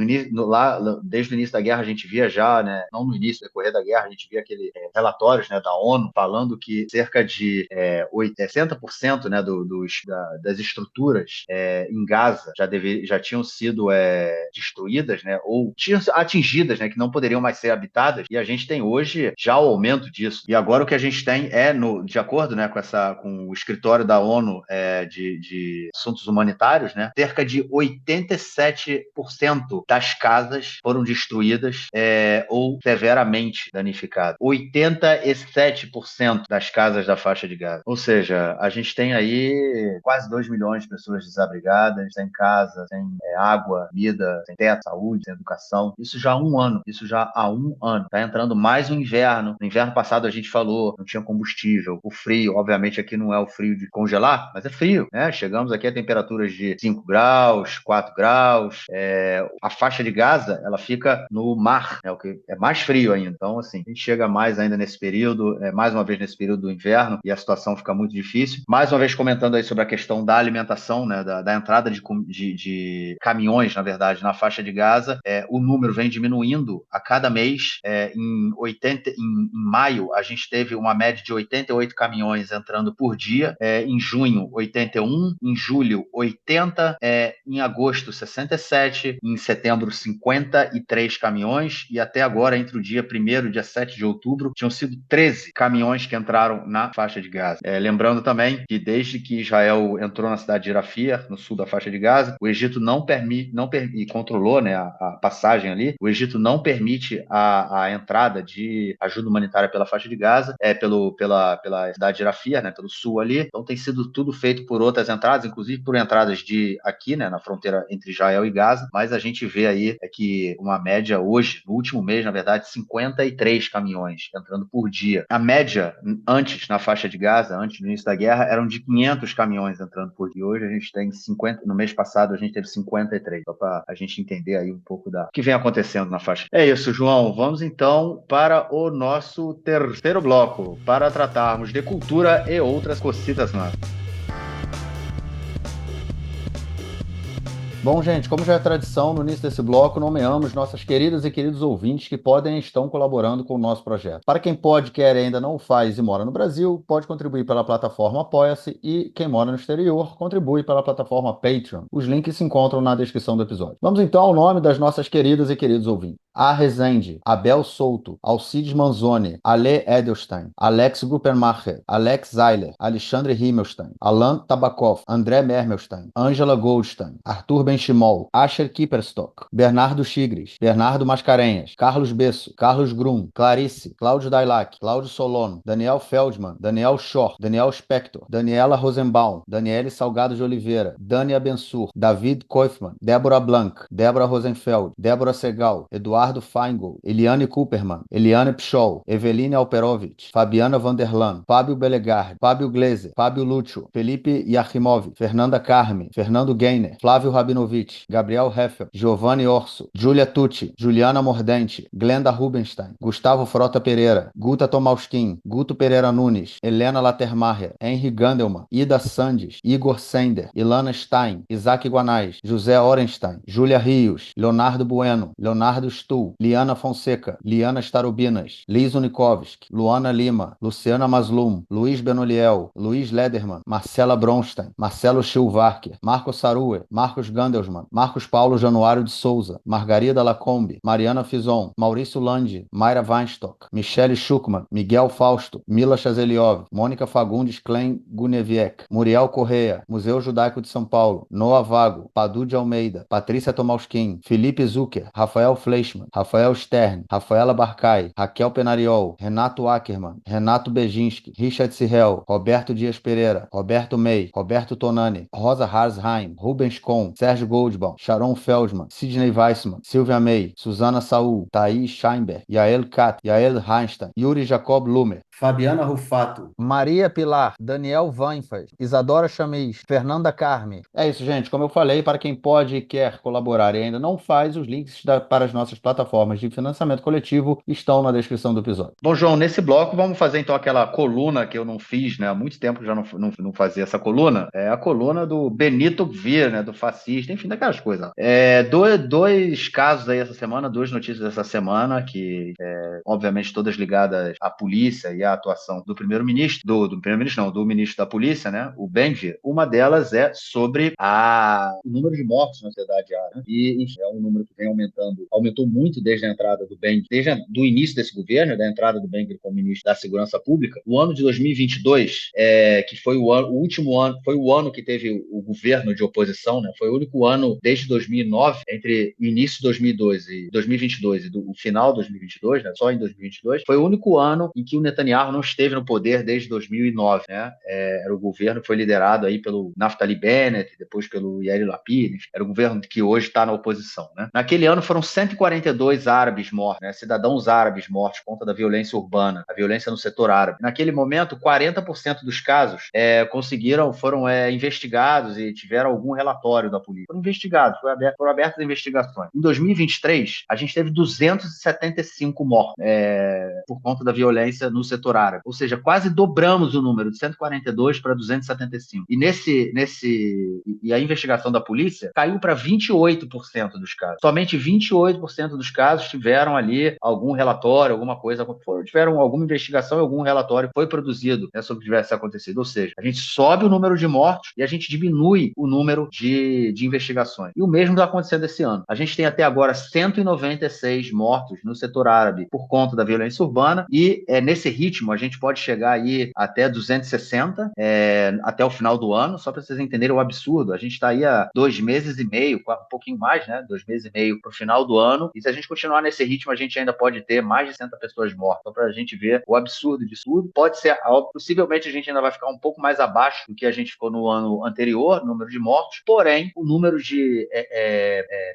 desde o início da guerra, a gente via já, né, não no início, no decorrer da guerra, a gente via aqueles relatórios, né, da ONU falando que cerca de 60%, né, das estruturas em Gaza já tinham sido destruídas, né, ou tinham atingidas, né, que não poderiam mais ser habitadas, e a gente tem hoje já o aumento disso. E agora o que a gente tem de acordo, né, com o escritório da ONU de assuntos humanitários, né, cerca de 87% das casas foram destruídas ou severamente danificadas. 87% das casas da faixa de Gaza. Ou seja, a gente tem aí quase 2 milhões de pessoas desabrigadas, sem casa, sem água, comida, sem teto, saúde, sem educação. Isso já há um ano. Isso já há um ano. Está entrando mais um inverno. No inverno passado a gente falou, não tinha combustível. O frio, obviamente aqui não é o frio de congelar, mas é frio, né? Chegamos aqui a temperaturas de 5 graus, 4 graus. A faixa de Gaza, ela fica no mar, né? O que é mais frio ainda. Então, assim, a gente chega mais ainda nesse período, mais uma vez nesse período do inverno, e a situação fica muito difícil. Mais uma vez comentando aí sobre a questão da alimentação, né? Da entrada de caminhões, na verdade, na faixa de Gaza, o número vem diminuindo a cada mês. Em maio, a gente teve uma média de 88 caminhões entrando por dia. Em junho, 81. Em julho, 80. Em agosto, 67. Em setembro, 53 caminhões. E até agora, entre o dia 1º e o dia 7 de outubro, tinham sido 13 caminhões que entraram na faixa de Gaza. Lembrando também que desde que Israel entrou na cidade de Rafah, no sul da faixa de Gaza, o Egito não permite e controlou, né, a passagem ali. O Egito não permite a entrada de ajuda humanitária pela faixa de Gaza, pela cidade de Rafah, né, pelo sul ali. Então tem sido tudo feito por outras entradas, inclusive por entradas de aqui, né, na fronteira entre Israel e Gaza. Mas a gente vê aí que uma média hoje, no último mês, na verdade, 53 caminhões entrando por dia. A média antes, na faixa de Gaza, antes do início da guerra, eram de 500 caminhões entrando por dia. Hoje a gente tem 50, no mês passado a gente teve 53, só para a gente entender aí um pouco do que vem acontecendo na faixa. É isso, João. Vamos então para o nosso terceiro bloco, para tratarmos de cultura e outras cositas mais. Bom, gente, como já é tradição, no início desse bloco, nomeamos nossas queridas e queridos ouvintes que podem e estão colaborando com o nosso projeto. Para quem pode, quer e ainda não o faz e mora no Brasil, pode contribuir pela plataforma Apoia-se, e quem mora no exterior contribui pela plataforma Patreon. Os links se encontram na descrição do episódio. Vamos então ao nome das nossas queridas e queridos ouvintes. A Rezende, Abel Souto, Alcides Manzoni, Ale Edelstein, Alex Guppermacher, Alex Zeiler, Alexandre Himmelstein, Alan Tabakov, André Mermelstein, Angela Goldstein, Arthur Benchimol, Asher Kipperstock, Bernardo Chigres, Bernardo Mascarenhas, Carlos Besso, Carlos Grum, Clarice, Cláudio Dailac, Cláudio Solono, Daniel Feldman, Daniel Schor, Daniel Spector, Daniela Rosenbaum, Daniele Salgado de Oliveira, Dani Abensur, David Koifman, Débora Blanc, Débora Rosenfeld, Débora Segal, Eduardo Feingold, Eliane Cooperman, Eliane Pschol, Eveline Alperovitch, Fabiana Vanderlan, Fábio Belegard, Fábio Gleiser, Fábio Lúcio, Felipe Yachimov, Fernanda Carme, Fernando Gainer, Flávio Rabinovich, Gabriel Heffel, Giovanni Orso, Júlia Tucci, Juliana Mordente, Glenda Rubenstein, Gustavo Frota Pereira, Guta Tomauskin, Guto Pereira Nunes, Helena Latermacher, Henry Gandelman, Ida Sandes, Igor Sender, Ilana Stein, Isaac Guanais, José Orenstein, Júlia Rios, Leonardo Bueno, Leonardo Stuhl, Liana Fonseca, Liana Starobinas, Liz Unikovski, Luana Lima, Luciana Maslum, Luiz Benoliel, Luiz Lederman, Marcela Bronstein, Marcelo Schilvarker, Marcos Saruer, Marcos Gandelsman, Marcos Paulo Januário de Souza, Margarida Lacombe, Mariana Fison, Maurício Landi, Mayra Weinstock, Michele Schuckmann, Miguel Fausto, Mila Chazeliov, Mônica Fagundes Klein Guneviek, Muriel Correia, Museu Judaico de São Paulo, Noah Vago, Padu de Almeida, Patrícia Tomauskin, Felipe Zucker, Rafael Fleischmann, Rafael Stern, Rafaela Barcai, Raquel Penariol, Renato Ackermann, Renato Bejinski, Richard Sirrel, Roberto Dias Pereira, Roberto May, Roberto Tonani, Rosa Harsheim, Rubens Kohn, Sérgio Goldbaum, Sharon Feldman, Sidney Weissman, Silvia May, Susana Saul, Thaís Scheinberg, Yael Kat, Yael Heinstein, Yuri Jacob Lumer, Fabiana Rufato, Maria Pilar, Daniel Weinfeld, Isadora Chamis, Fernanda Carme. É isso, gente. Como eu falei, para quem pode e quer colaborar e ainda não faz, os links para as nossas plataformas de financiamento coletivo estão na descrição do episódio. Bom, João, nesse bloco vamos fazer então aquela coluna que eu não fiz, né? Há muito tempo que já não fazia essa coluna. É a coluna do Benito Vir, né? Do fascista. enfim, daquelas coisas. Dois casos aí essa semana, duas notícias essa semana, que obviamente todas ligadas à polícia e à atuação do primeiro-ministro, do primeiro-ministro não, do ministro da polícia, né, o Ben-Gvir. Uma delas é sobre o número de mortos na sociedade árabe, e enfim, é um número que vem aumentando, aumentou muito desde a entrada do Ben-Gvir, desde o início desse governo, da entrada do Ben-Gvir como ministro da Segurança Pública. O ano de 2022, que foi o último ano, foi o ano que teve o governo de oposição, né, foi o único ano desde 2009, entre o início de 2022 e o final de 2022, né, só em 2022, foi o único ano em que o Netanyahu não esteve no poder desde 2009, né? Era o governo que foi liderado aí pelo Naftali Bennett, depois pelo Yair Lapid, era o governo que hoje está na oposição, né? Naquele ano foram 142 árabes mortos, né? Cidadãos árabes mortos por conta da violência urbana, a violência no setor árabe. Naquele momento, 40% dos casos foram investigados e tiveram algum relatório da polícia. Foram investigados, foram abertas investigações. Em 2023, a gente teve 275 mortos por conta da violência no setor árabe. Ou seja, quase dobramos o número de 142 para 275. E a investigação da polícia caiu para 28% dos casos. Somente 28% dos casos tiveram ali algum relatório, alguma coisa, tiveram alguma investigação e algum relatório foi produzido, né, sobre o que tivesse acontecido. Ou seja, a gente sobe o número de mortos e a gente diminui o número de investigações. E o mesmo está acontecendo esse ano. A gente tem até agora 196 mortos no setor árabe por conta da violência urbana e nesse ritmo a gente pode chegar aí até 260 até o final do ano, só para vocês entenderem o absurdo. A gente está aí há 2 meses e meio, um pouquinho mais, né? 2 meses e meio para o final do ano, e se a gente continuar nesse ritmo, a gente ainda pode ter mais de 60 pessoas mortas. Só para a gente ver o absurdo disso tudo. Pode ser, possivelmente a gente ainda vai ficar um pouco mais abaixo do que a gente ficou no ano anterior, número de mortos, porém, o número de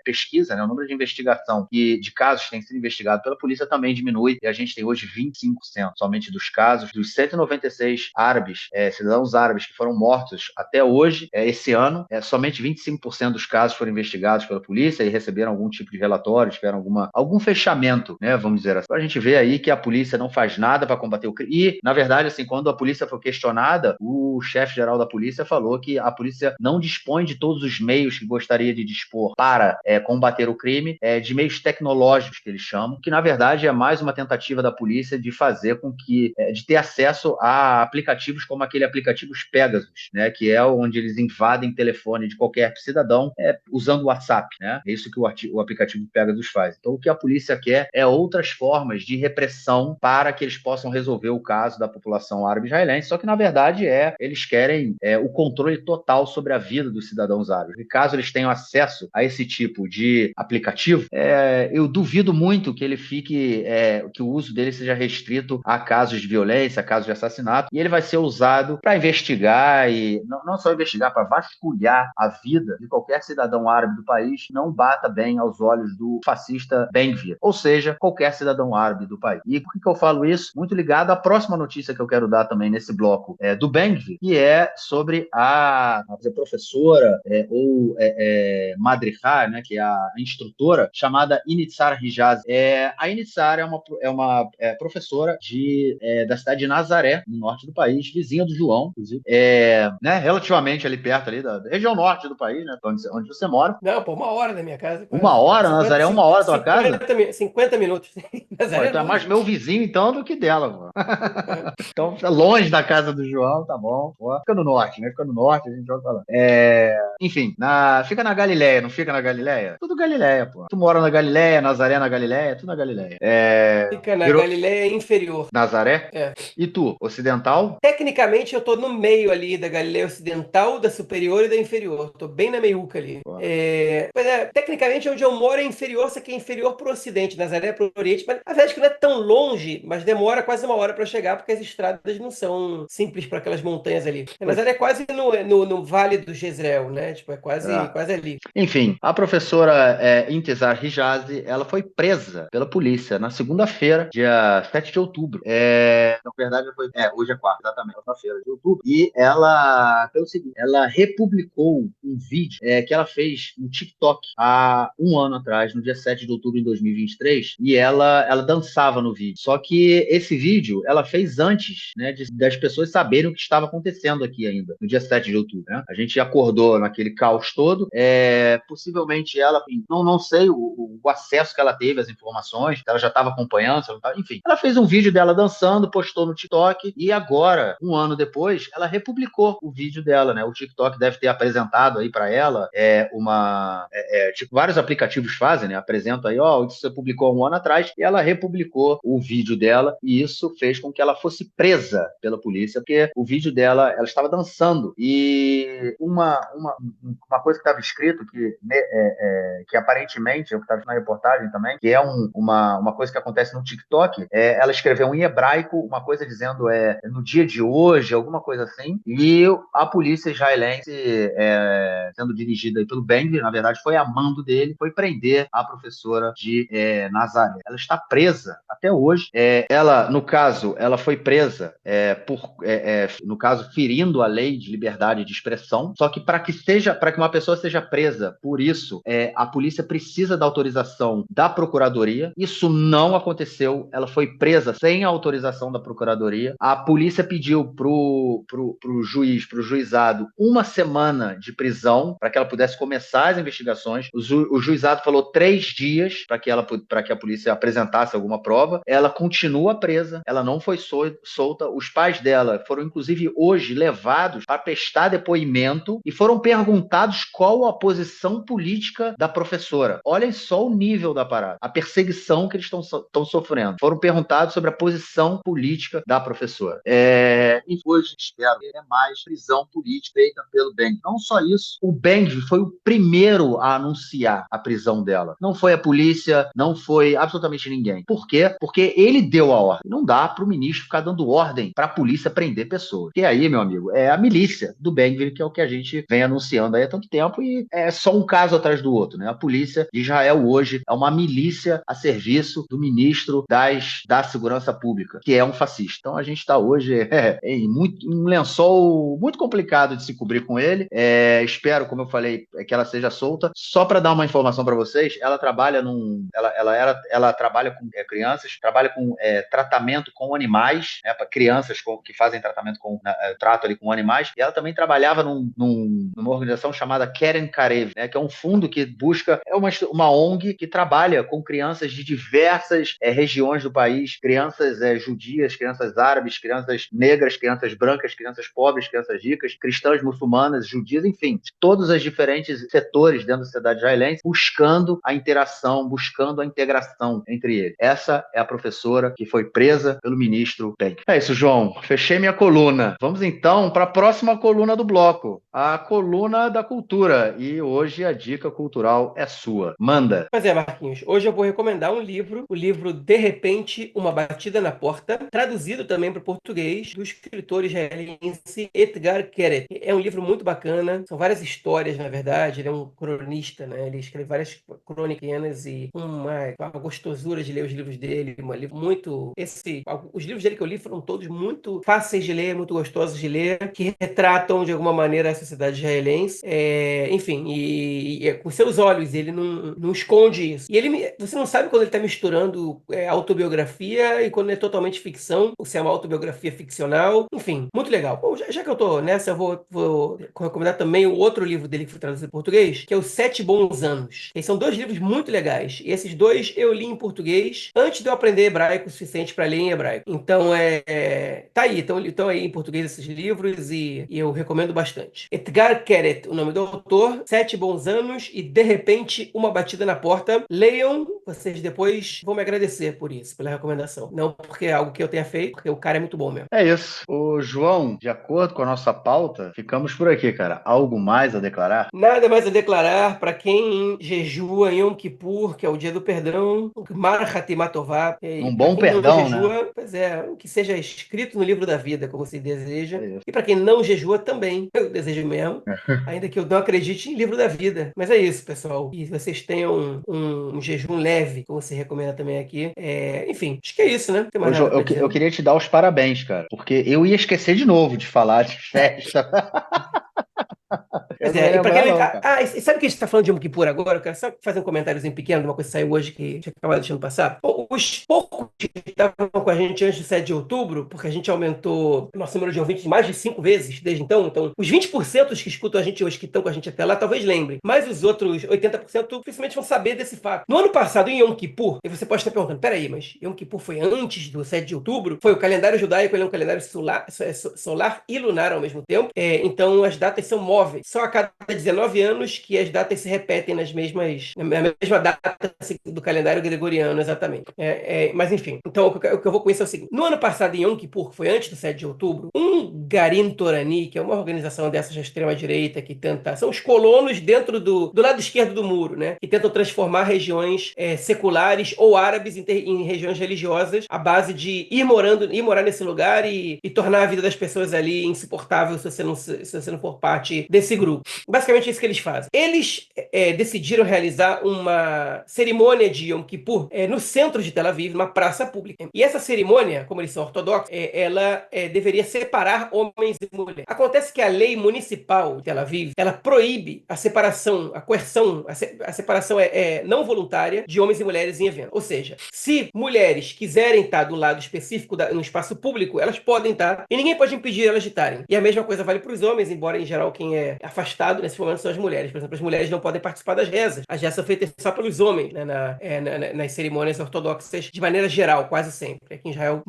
pesquisa, né, o número de investigação e de casos que têm sido investigados pela polícia também diminui, e a gente tem hoje 25% somente dos casos, dos 196 árabes, cidadãos árabes que foram mortos até hoje, esse ano, somente 25% dos casos foram investigados pela polícia e receberam algum tipo de relatório, tiveram algum fechamento, né, vamos dizer assim. A gente vê aí que a polícia não faz nada para combater o crime, e, na verdade, assim, quando a polícia foi questionada, o chefe-geral da polícia falou que a polícia não dispõe de todos os meios que gostaria de dispor para combater o crime, de meios tecnológicos, que eles chamam, que, na verdade, é mais uma tentativa da polícia de fazer com que, de ter acesso a aplicativos como aquele aplicativo Pegasus, né, que é onde eles invadem telefone de qualquer cidadão usando o WhatsApp, né? É isso que o aplicativo Pegasus faz. Então, o que a polícia quer é outras formas de repressão para que eles possam resolver o caso da população árabe israelense, só que, na verdade, eles querem o controle total sobre a vida dos cidadãos árabes. E caso eles tenham acesso a esse tipo de aplicativo, eu duvido muito que ele fique, que o uso dele seja restrito a casos de violência, a casos de assassinato, e ele vai ser usado para investigar e não só investigar, para vasculhar a vida de qualquer cidadão árabe do país que não bata bem aos olhos do fascista Ben-Gvir, ou seja, qualquer cidadão árabe do país. E por que eu falo isso? Muito ligado à próxima notícia que eu quero dar também nesse bloco do Ben-Gvir, que é sobre a professora madrihá, né, que é a instrutora, chamada Initzar Hijazi. A Initzar é uma professora da cidade de Nazaré, no norte do país, vizinha do João, inclusive, né, relativamente ali perto ali da região norte do país, né, onde você mora. Não, pô, 1 hora da minha casa, Uma quase. hora, Nazaré, 1 hora da tua casa? 50 minutos. Pô, Nazaré é então é mais longe. meu vizinho, então, do que dela, pô. Então, tá longe da casa do João, tá bom. Pô. Fica no norte, né? Fica no norte, a gente vai falar. Enfim, fica na Galileia, não fica na Galileia? Tudo Galileia, pô. Tu mora na Galileia, Nazaré na Galileia, tudo na Galileia. Fica na Virou Galileia inferior. Nazaré? É. E tu, ocidental? Tecnicamente, eu tô no meio ali da Galileia Ocidental, da Superior e da Inferior. Tô bem na meiuca ali. Pô. Tecnicamente, onde eu moro é inferior, só que é inferior pro Ocidente. Nazaré é pro Oriente, mas a verdade é que não é tão longe, mas demora quase 1 hora para chegar, porque as estradas não são simples para aquelas montanhas ali. Nazaré é quase no Vale do Jezreel, né? Tipo, é quase, É. quase ali. Enfim, a professora Intezar Hijazi, ela foi presa pela polícia na segunda-feira, dia 7 de outubro. Na verdade, hoje é quarta, exatamente, quarta-feira de outubro. E ela, pelo seguinte, ela republicou um vídeo que ela fez no TikTok há 1 ano atrás, no dia 7 de outubro de 2023, e ela dançava no vídeo. Só que esse vídeo ela fez antes, né, das pessoas saberem o que estava acontecendo aqui ainda, no dia 7 de outubro. Né? A gente acordou naquele caos todo. Possivelmente ela, enfim, não sei o acesso que ela teve às informações, ela já estava acompanhando, enfim. Ela fez um vídeo dela dançando, postou no TikTok e agora, um ano depois, ela republicou o vídeo dela, né? O TikTok deve ter apresentado aí para ela tipo, vários aplicativos fazem, né? Apresentam aí, ó, isso você publicou há um ano atrás, e ela republicou o vídeo dela, e isso fez com que ela fosse presa pela polícia, porque o vídeo dela, ela estava dançando, e uma coisa que estava escrito, que aparentemente, eu estava na reportagem também, que é uma coisa que acontece no TikTok, ela escreveu em hebraico uma coisa dizendo no dia de hoje, alguma coisa assim, e a polícia israelense, sendo dirigida pelo Ben-Gvir, na verdade foi a mando dele, foi prender a professora de Nazaré. Ela está presa até hoje. Ela, no caso, ela foi presa no caso, ferindo a lei de liberdade de expressão, só que para que uma pessoa seja presa por isso, a polícia precisa da autorização da procuradoria. Isso não aconteceu, ela foi presa sem a autorização da procuradoria. A polícia pediu pro juizado, uma semana de prisão para que ela pudesse começar as investigações. O juizado falou 3 dias para que a polícia apresentasse alguma prova. Ela continua presa, ela não foi solta. Os pais dela foram, inclusive, hoje levados para prestar depoimento e foram perguntados qual a posição política da professora. Olhem só o nível da parada, a perseguição que eles estão sofrendo. Foram perguntados sobre a posição política da professora. E hoje espero mais prisão política feita pelo Ben-Gvir. Não só isso, o Ben-Gvir foi o primeiro a anunciar a prisão dela. Não foi a polícia, não foi absolutamente ninguém. Por quê? Porque ele deu a ordem. Não dá para o ministro ficar dando ordem para a polícia prender pessoas. E aí, meu amigo, é a milícia do Ben-Gvir, que é o que a gente vem anunciando aí há tanto tempo, e é só um caso atrás do outro, né? A polícia de Israel hoje é uma milícia a serviço do ministro da Segurança Pública, que é um fascista. Então a gente está hoje em um lençol muito complicado de se cobrir com ele. Espero, como eu falei, que ela seja solta. Só para dar uma informação para vocês, ela trabalha ela trabalha com crianças, trabalha com tratamento com animais, para crianças que fazem tratamento trato ali com animais, e ela também trabalhava numa organização chamada Keren Karev, né, que é um fundo que busca, uma ONG que trabalha com crianças de diversas regiões do país, crianças judias, crianças árabes, crianças negras, crianças brancas, crianças pobres, crianças ricas, cristãs, muçulmanas, judias, enfim, de todos os diferentes setores dentro da sociedade israelense, buscando a interação, buscando a integração entre eles. Essa é a professora que foi presa pelo ministro Ben-Gvir. É isso, João. Fechei minha coluna. Vamos então para a próxima coluna do bloco, a coluna da cultura. E hoje a dica cultural é sua. Manda. Pois é, Marquinhos. Hoje eu vou recomendar um livro, o livro De Repente, Uma Batida na Porta, traduzido também para o português, do escritor israelense Etgar Keret. É um livro muito bacana, são várias histórias, na verdade. Ele é um cronista, né? Ele escreve várias crônicas e uma gostosura de ler os livros dele, um livro muito... Os livros dele que eu li foram todos muito fáceis de ler, muito gostosos de ler, que retratam de alguma maneira a sociedade israelense. Enfim, e com seus olhos, ele não esconde isso. E você não sabe quando ele está misturando autobiografia e quando é totalmente ficção, ou se é uma autobiografia ficcional. Enfim, muito legal. Bom, já que eu tô nessa, eu vou recomendar também o outro livro dele que foi traduzido em português, que é Os 7 Bons Anos. E são 2 livros muito legais. E esses 2 eu li em português antes de eu aprender hebraico o suficiente para ler em hebraico. Então, tá aí. Estão aí em português esses livros e eu recomendo bastante. Etgar Keret, o nome do autor, 7 Bons Anos e, de repente, Uma Batida na Porta. Leiam, vocês depois vão me agradecer por isso, pela recomendação. Não porque é algo que eu tenha feito, porque o cara é muito bom mesmo. É isso. Ô, João, de acordo com a nossa pauta, ficamos por aqui, cara. Algo mais a declarar? Nada mais a declarar para quem jejua em Yom Kippur, que é o dia do perdão, Mar Hatimat Tová. E Um para bom quem não perdão, né? jejua, pois que seja escrito no livro da vida, como se deseja. É isso. E para quem não jejua também, eu desejo mesmo, ainda que eu não acredite em livro da vida. Mas é isso, pessoal. E vocês tenham um jejum leve, como se recomenda também aqui. Enfim, acho que é isso, né? Não tem mais Ô, João, nada para dizer. eu queria te dar os parabéns, cara, porque eu ia esquecer de novo de falar de festa. Eu Pois não ia e para lembrar, quem não, cara. e sabe que a gente está falando de Yom Kippur agora? Eu quero só fazer um comentáriozinho pequeno de uma coisa que saiu hoje que tinha acabado deixando passar. Os poucos que estavam com a gente antes do 7 de outubro, porque a gente aumentou nosso número de ouvintes mais de 5 vezes desde então, os 20% que escutam a gente hoje, que estão com a gente até lá, talvez lembrem, mas os outros 80% dificilmente vão saber desse fato. No ano passado, em Yom Kippur, e você pode estar perguntando, peraí, mas Yom Kippur foi antes do 7 de outubro? Foi o calendário judaico, ele é um calendário solar e lunar ao mesmo tempo, então as datas são móveis. Só a cada 19 anos que as datas se repetem na mesma data do calendário gregoriano, exatamente. Mas enfim, então o que eu vou com isso é o seguinte: no ano passado, em Yom Kippur, que foi antes do 7 de outubro, um Garin Torani, que é uma organização dessas de extrema-direita que tenta. São os colonos dentro do lado esquerdo do muro, né? Que tentam transformar regiões seculares ou árabes em regiões religiosas à base de ir morar nesse lugar e tornar a vida das pessoas ali insuportável se você não for parte desse grupo. Basicamente é isso que eles fazem. Eles decidiram realizar uma cerimônia de Yom Kippur no centro de Tel Aviv, numa praça pública. E essa cerimônia, como eles são ortodoxos, ela deveria separar homens e mulheres. Acontece que a lei municipal de Tel Aviv, ela proíbe a separação, a coerção, a separação não voluntária de homens e mulheres em evento. Ou seja, se mulheres quiserem estar do lado específico no espaço público, elas podem estar e ninguém pode impedir elas de estarem. E a mesma coisa vale para os homens, embora em geral quem é afastado nesse momento são as mulheres. Por exemplo, as mulheres não podem participar das rezas. As rezas são feitas só pelos homens, né, nas cerimônias ortodoxas de maneira geral, quase sempre. Aqui em Israel,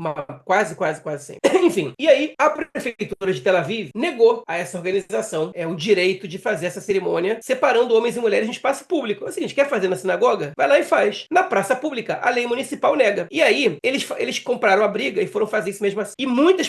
quase sempre. Enfim, e aí a prefeitura de Tel Aviv negou a essa organização o direito de fazer essa cerimônia separando homens e mulheres no espaço público. É o seguinte, quer fazer na sinagoga? Vai lá e faz. Na praça pública, a lei municipal nega. E aí, eles compraram a briga e foram fazer isso mesmo assim. E muitos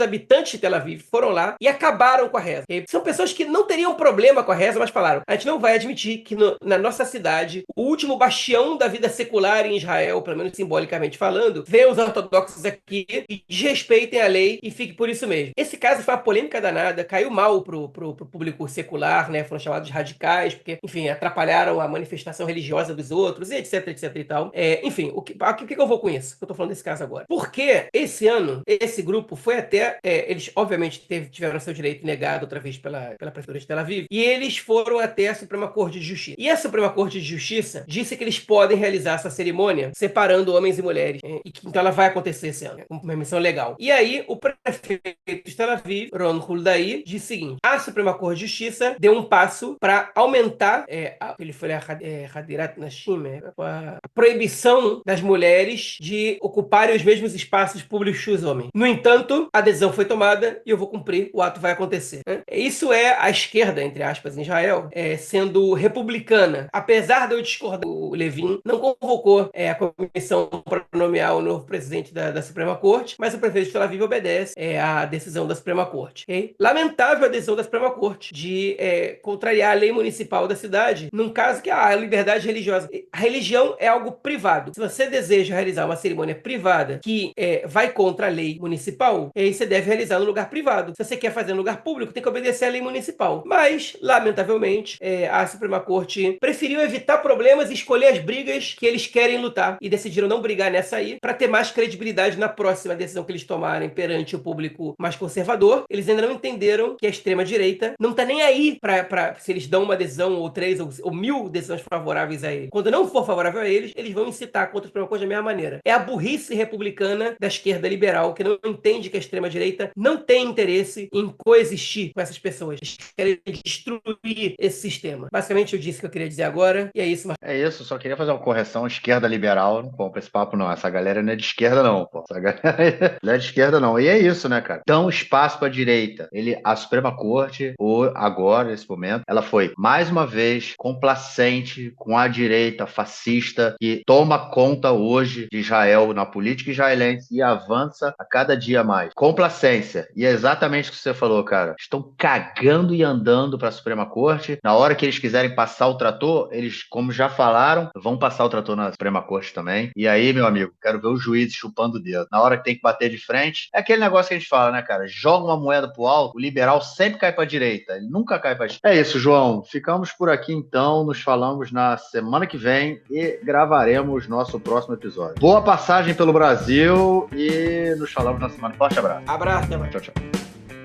habitantes de Tel Aviv foram lá e acabaram com a reza. E são pessoas que não teriam problema com a reza, mas falaram, a gente não vai admitir que na nossa cidade, o último bastião da vida secular em Israel, pelo menos simbolicamente falando, venham os ortodoxos aqui e desrespeitem a lei e fique por isso mesmo. Esse caso foi uma polêmica danada, caiu mal pro público secular, né? Foram chamados de radicais, porque, enfim, atrapalharam a manifestação religiosa dos outros, etc e tal. Enfim, o que eu vou com isso? Eu tô falando desse caso agora. Porque esse ano, esse grupo foi até... eles, obviamente, tiveram seu direito negado outra vez pela prefeitura de Tel Aviv, e eles foram até a Suprema Corte de Justiça. E a Suprema Corte de Justiça disse que eles podem realizar essa cerimônia separando homens e mulheres. Então ela vai acontecer esse ano, com uma missão legal. E aí, o prefeito de Tel Aviv, Ron Huldai, disse o seguinte: a Suprema Corte de Justiça deu um passo para aumentar ele foi Hadirat Nashim, a proibição das mulheres de ocuparem os mesmos espaços públicos que os homens. No entanto, a decisão foi tomada e eu vou cumprir, o ato vai acontecer. Isso é a esquerda, entre aspas, em Israel, sendo republicana. Apesar de eu discordar, o Levin não convocou a comissão para nomear o novo presidente da Suprema Corte, mas o prefeito de Tel Aviv obedece à decisão da Suprema Corte. Okay? Lamentável a decisão da Suprema Corte de contrariar a lei municipal da cidade, num caso que a liberdade religiosa. A religião é algo privado. Se você deseja realizar uma cerimônia privada que vai contra a lei municipal, aí você deve realizar no lugar privado. Se você quer fazer no lugar público, tem que obedecer à lei municipal. Mas, lamentavelmente, a Suprema Corte preferiu evitar problemas e escolher as brigas que eles querem lutar e decidiram não brigar nessa aí para ter mais credibilidade na próxima decisão que eles tomarem perante o público mais conservador. Eles ainda não entenderam que a extrema-direita não tá nem aí para se eles dão uma decisão ou 3 ou 1000 decisões favoráveis a eles. Quando não for favorável a eles, eles vão incitar contra a Suprema Corte da mesma maneira. É a burrice republicana da esquerda liberal que não entende que a extrema-direita não tem interesse em coexistir com essas pessoas. Eles querem destruir esse sistema. Basicamente, eu disse o que eu queria dizer agora, e é isso. É isso, só queria fazer uma correção. Esquerda liberal, não compra esse papo não. Essa galera não é de esquerda não, pô. Essa galera não é de esquerda não. E é isso, né, cara? Dão espaço pra direita. A Suprema Corte, agora, nesse momento, ela foi, mais uma vez, complacente com a direita fascista que toma conta hoje de Israel, na política israelense, e avança a cada dia mais. Complacência. E é exatamente o que você falou, cara. Estão cagando e andando pra Suprema Corte. Na hora que eles quiserem passar o trator, eles, como já falaram, vão passar o trator na Suprema Corte também. E aí, meu amigo, quero ver os juízes chupando o dedo. Na hora que tem que bater de frente, é aquele negócio que a gente fala, né, cara? Joga uma moeda pro alto, o liberal sempre cai pra direita. Ele nunca cai pra esquerda. É isso, João. Ficamos por aqui, então. Nos falamos na semana que vem e gravaremos nosso próximo episódio. Boa passagem pelo Brasil e nos falamos na semana. Forte abraço. Abraço, até mais. Tchau, tchau.